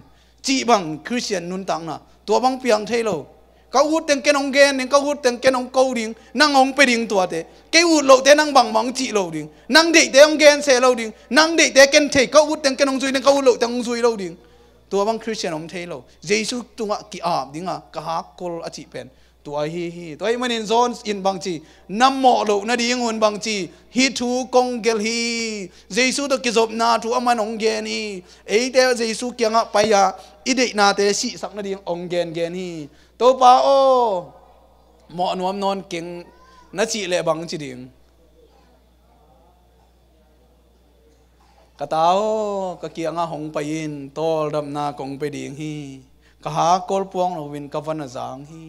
จีบังคริสเตียนนุนตังนะตัวบางเปียงเทโลก็อุดเต็งเกนองเกนก็อุดเต็งเกนองเกาดิ่งนั่งองไปดิ่งตัวเตะเกอุดโลเตนั่งบังมังจีโลดิ่งนั่งเด็กเตองเกนเซโลดิ่งนั่งเด็กเตเกนเทก็อุดเต็งเกนองซุยเต็งก็อุดโลเต็งซุยโลดิ่งตัวบางคริสเตียนอมเทโลเยซูตัวกีอาบดิ่งอ่ะกะฮักกอลอจิเป็นตัวฮีตัวไอ้มันอินโซนอินบางจีน้ำหมอโลนาดิ่งหุ่นบางจีฮีทูกงเกลฮีเยซูตัวกิจบนาทูอามันองเกนีไอ้เตเยซูเกียงอ่ะไปยาอีเด็กนาเตสิสักนาดิ่งองเกนเกนีตัวป้าโอหมอนวมนอนเก่งนัจีเละบังจีดิ่งกะตาวกะเกียงอาหงไปยินโตดำนากงไปดิ่งฮีกะหากอลปวงเราวินกะฟันจางฮี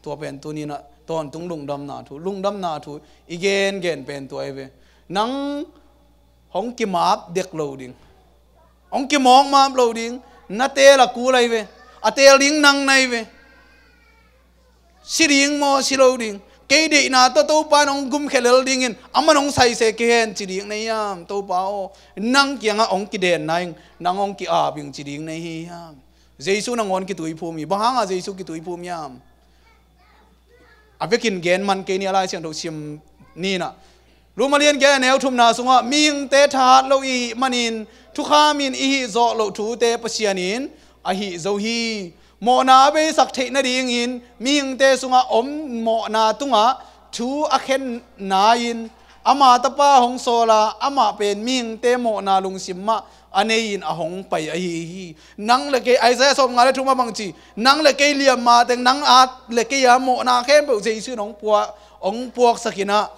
ตัวเป็นตัวนี้นะตอนตุงลุงดำนาถูลุงดำนาถูอีเกนเป็นตัวไอเวนังหงกิมาบเด็กโลดิ่งหงกิมองมาโลดิ่งนาเตละกูไรเวอเตลิงนังในเวสิริงโมสิโลดิ่งเก cái đi na to pa nong gum khelel ding in ama nong sai se ke hen chi ding nei yam to pa o nang kia nga ong ki den nang nang ong ki a bing chi ding nei hi yam Jesu nang on ki tui phu mi bang nga Jesu ki tui phu yam avekin gen man ke ni ala siang do sim ni na Rumalian ge neu thum na sunga ming te that lo I manin thu kha min I zo lo thu te pasianin a hi zo hi mo na be sak the na ding in ming te sunga om mo na tunga thu a khen na in ama ta pa hong sola ama pen ming te mo na lung simma anein a hong pai a hi nang le ke Isaiah som nga le thuma bang chi nang le ke liam ma teng nang at le ke ya mo na khem pe Jesu nong puak ong puak sakina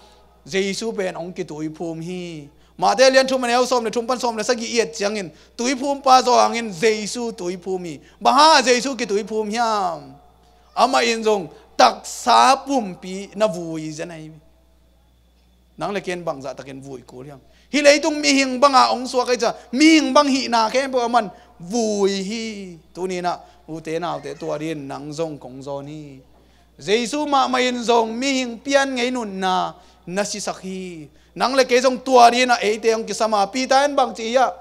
Jesu pen ong ki tui phum hi ma te lian thum aneu som le thum pan som le sagi iet changin tui phum pa zo angin Jesu tui phum hi ba ha Jesu ki tui phum hiam ama in jong tak sa pum pi na vui janai nang le ken bang za taken vui ko hiam hi leitung mi hing banga ong so kai cha mi hing bang hi na ke bo man vui hi tu ni na u te naw te tua rin nang jong kong zo ni Jesu ma main jong mi hing pian ngei nun na nasi sakhi nang le ke jong tua ri na e te ong kisama pi tan bang chi ya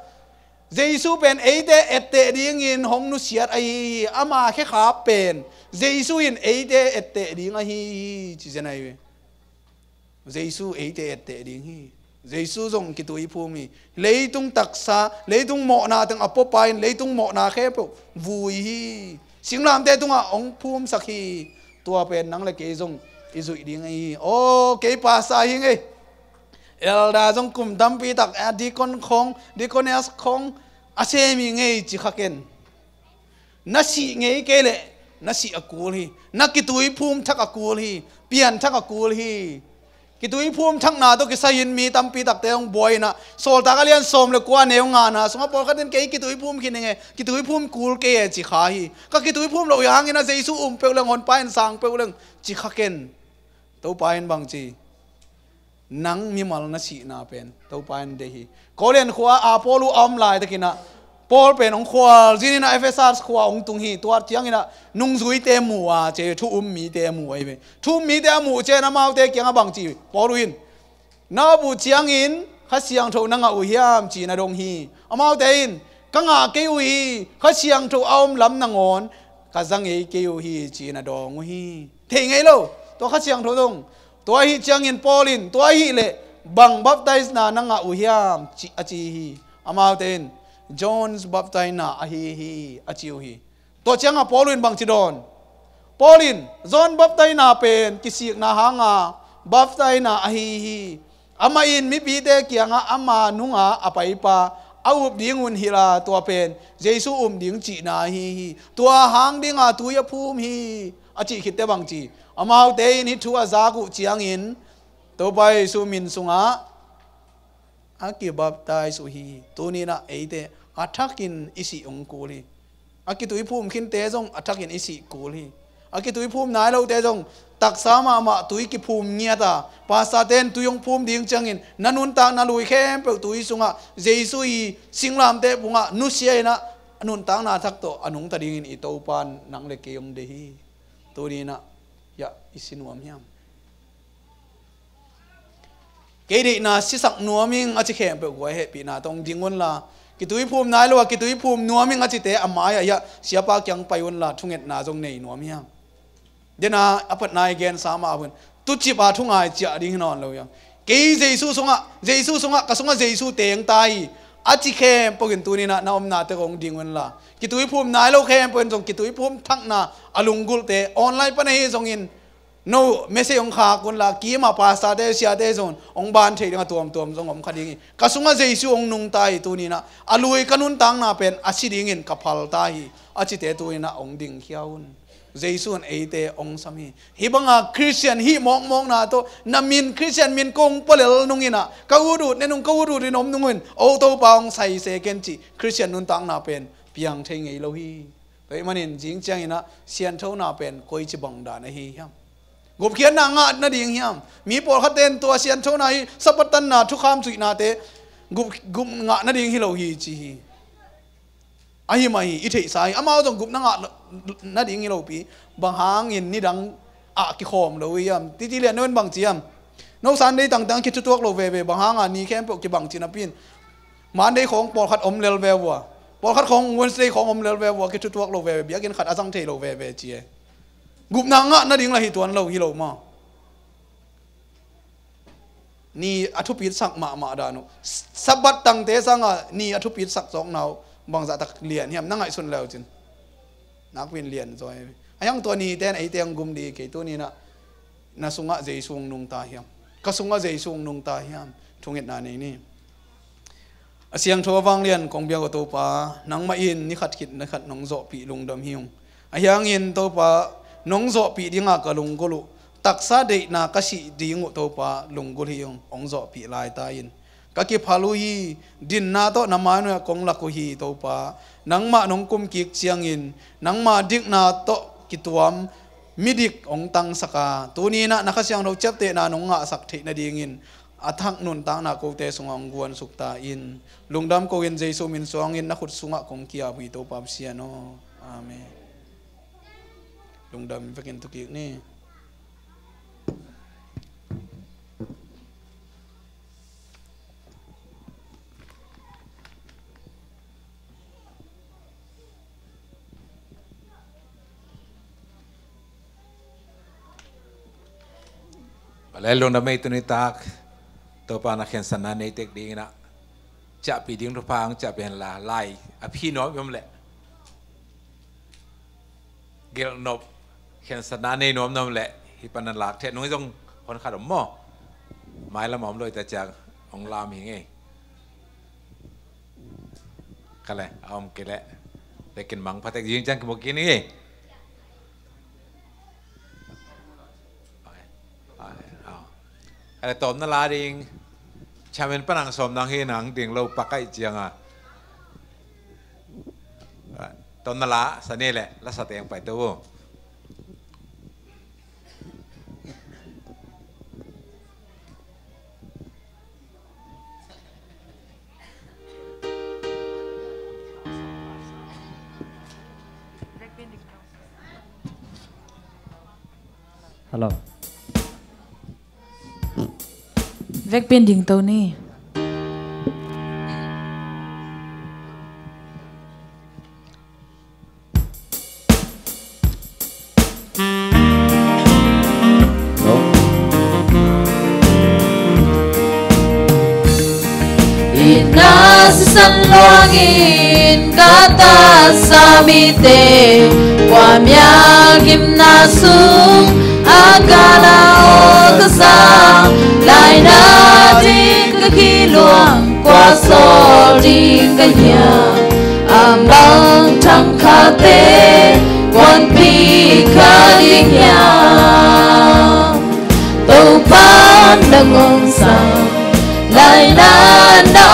Jesu pen e te ette ding in hong nu siat ai ama khe kha pen Jesu in e te ette ding a hi chi janai we Jesu e te ette ding hi Jesu jong ki tui phu mi leitung taksa leitung mo na tang apo pain leitung mo na khe po vui hi singlam te tunga ong phum sakhi tua pen nang le ke jong izui ding ai o ke pa sa hi nge elda jong kum dam pi tak dikon khong dikones khong ase mi nge chi khaken nasi nge ke le nasi akul hi nakitui phum thak akul hi pian thak akul hi kitui phum thak na to ki sayin mi tam pi tak te ong boy na sol ta ka lian som le kwa ne nga na songa por khaten ke kitui phum ki nge kitui phum kul ke chi kha hi ka kitui phum lo yang ina Jesu pe leng hon pain sang pe leng chi khaken to pain bang chi nang mi mal na si na pen to pain de hi kolen khwa apolu om lai takina Paul pen ong khwal jinina Ephesus khwa ong tung hi tuar chiang ina nung zui te mu a che thu mi te mu ai be thu mi te mu che na mau te kyang bang chi Paul in na bu chiang in kha siang tho na nga u hiam chi na dong hi amau te in ka nga ke u hi kha siang tho aum lam na ngon ka zang e ke u hi chi na dong hi the ngai lo to kha siang tho dong to hi chiang in Paul in to hi le bang baptize na nga u hiam chi a chi hi amau te in John's baptize na hi achiu hi to changa Paulin bang chidon Paulin John baptize na pen kisik na hanga baptize na hi ama in mi pi te kianga ama nunga apai pa aup dingun hila to pen Jesu ding chi na hi to hang dinga tu ya phum hi achi khite bang chi ama te ni thu aza ku chiang in to bai su min sunga aki baptize hi to ni na eite athakin isi ong kuli aki tui phum khin te jong athakin isi kuli aki tui phum nai lo te jong tak sama ma tui ki phum nia ta pa sa ten tu yong phum ding changin nanun ta na lui khem pe tui sunga Jesu I singlam te bunga nu sia na anun tang na thak to anung ta ding in I to pan nang le ke yong de hi to ni na ya isinuam hiam ke de na sisak nuaming achi khem pe go he pi na tong dingon la kitui phum nai lo kitui phum nuaming achi te amaya ya siapa kyang payun la thunget na jong nei nuam hiam dena apat nai gen sama abun tu chi ba thungai cha ding non lo ya ke Jesu sunga ka sunga Jesu teng tai achi khem pogin tu ni na om na te gong dingon la kitui phum nai lo khem pon jong kitui phum thak na alungul te online pa nei jong in no mese ong kha kun la ki ma pa sa de sia de zon ong ban the ding tuam jong om khading ka sunga Jesu ong nung tai tu ni na alui kanun tang na pen asiding in kapal tai achi te tu na ong ding khiaun Jesu an eite ong sami hibanga Christian hi mong na to namin Christian min kong polel nungina kawudut ne nung kawudut rinom nungin o to paong sai se kenchi Christian nun tang na pen piang thei ngei lo hi pe manin jing chang ina sian tho na pen koi chi bang da na hi ham gup khian na nga na ding hiam mi por khaten to sian tho na hi sapatan na thu kham chui na te gup nga na ding hi lo hi chi hi ai mai I thei sai amao jong gup na nga na ding hi lo pi bang hang in ni dang ki khom lo yam ti ti le non bang chiam no san dei tang tang ki tuak lo ve bang hanga ni khem pok ki bang chin apin man dei khong por khat om lel ve wa por khat khong Wednesday khong om lel ve wa ki tuak lo ve bia kin khat azang thei lo ve chi gup na nga na ding la hi tuan lo hi lo ma ni athu pit sak ma da no sabat tang te sanga ni athu pit sak chok nau bang za tak lian hiam na ngai sun lo chin nak win lian zoi ayang to ni ten ai teng gum di ke to ni na sunga jeisung nung ta hiam ka sunga jeisung nung ta hiam thungit na nei ni asiang tho wang lian kong bia ko to pa nang ma in ni khat khit na khat nong zo pi lung dam hiung ayang in to pa nong zo pi dinga ka lung ko lu taksa de na ka si ding to pa lung gul hiung ong zo pi lai ta in ka ki phalu hi din na to na ma no kong la ko hi to pa nang ma nong kum kik chiang in nang ma dik na to kituam midik ong tang saka tuni na nakasyang ro chapte na nong nga sak the na dingin athak nun ta na ko te sungang guan sukta in lungdam ko in jesu min suang in na khut sunga kong kia hui to pam sia no amen lungdam vekin to ki ni Lelo na may tunitak to pa na khen sanan nei tek ding na cha pi ding ru pang cha ben la lai a phi no yom le gel nop khen sanan nei nom nom le hi pan lak the noi jong kon kha dom mo mai la mom loi ta cha ong lam hi nge kale om kele lekin mang patek jing chang mo kin niอะไรตอมนั่นลาดิงชาเมนปนังสมนังเฮนังดิ่งเราปักไก่เจียงอ่ะตอมนั่นละสันนี่แหละแล้วสเตียงไปตัวฮัลโหลvek pin ding to ni san luangin kata samite wamya gimnasum agala okasang lai na tin ka kiluang qua sol ding kanya ambang thang khate quan pi ka ding ya to pan dangong sang lai na na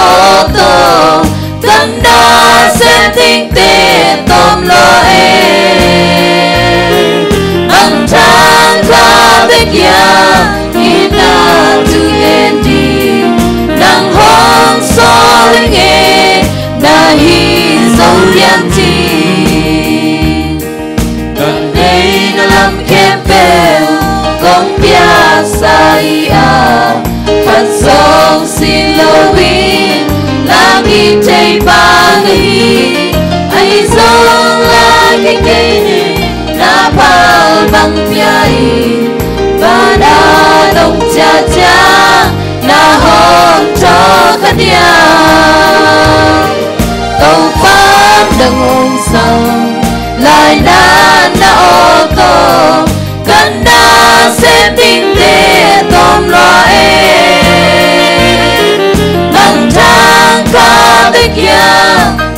to kanda se ting te tom lo mang thang ka te kya ina tu endi nang hong so nge na hi so yan ti dan dei na lam kempe kong pia sai a phan song sin lo win lam hi tay ba ngi ai song la cái cây na pal bang piai ba da dong cha cha na hong cho khania tàu pháp đằng ong sông lại na na ô tô cần na xem tinh tế tôm loa nang thang ka te kia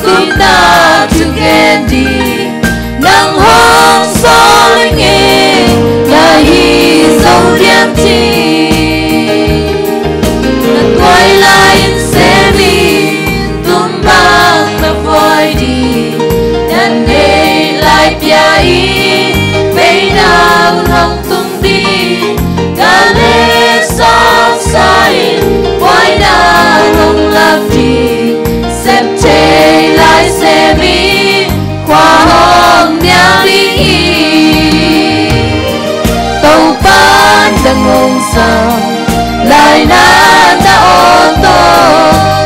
kun ta tu kendi nang hong sol nge na hi so liam ti na toy lai se mi tum bang na voi di nan ne lai pia i pe na hong tum di ka le so sai why na hong love di sep te lai se mi qua hong nyang đi tàu ai na ta ô tô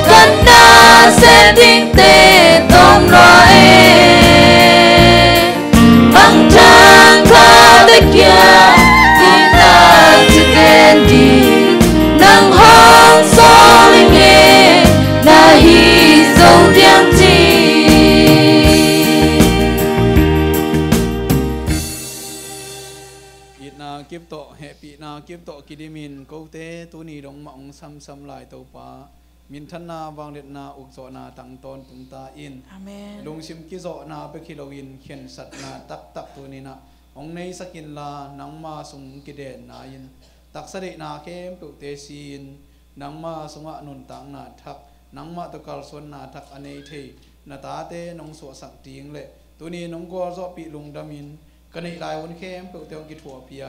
gần na sẽ tinh tế tôm loa bằng trang khá tế kia đi ta chicken đi nang hong so linh nghe na hi dấu tiếng chi na kiếp tổ hệ bị na kiếp tổ kỳ đi min câu tế tu ni đông mộng sam sam lại tàu pa min thân na vang điện na uk zo na tăng tôn tung ta in Amen. lung sim ki zo na pe kilowin khen sat na tak tak tu ni na ong nei sakin la nang ma sung ki de na in tak sa de na kem pu te sin nang ma sunga nun tang na thak nang ma to kal son na thak anei the na ta te nong so sak ting le tu ni nong ko zo pi lung damin cái này lại vẫn khem phụ theo kỹ thuật pia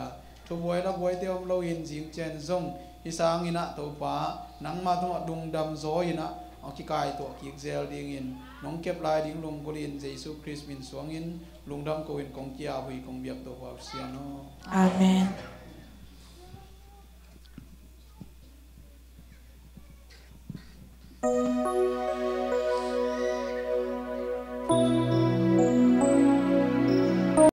thu bồi là bồi theo lâu in dính trên zong hi sang ina tàu pa nắng ma thu đung đam gió ina ở cái cài tổ kiệt gel điên in nông kẹp lại điên lùng bồi in Jesus Christ min xuống in lùng đam cầu in công kia hui công việc tàu vào xiano. Amen.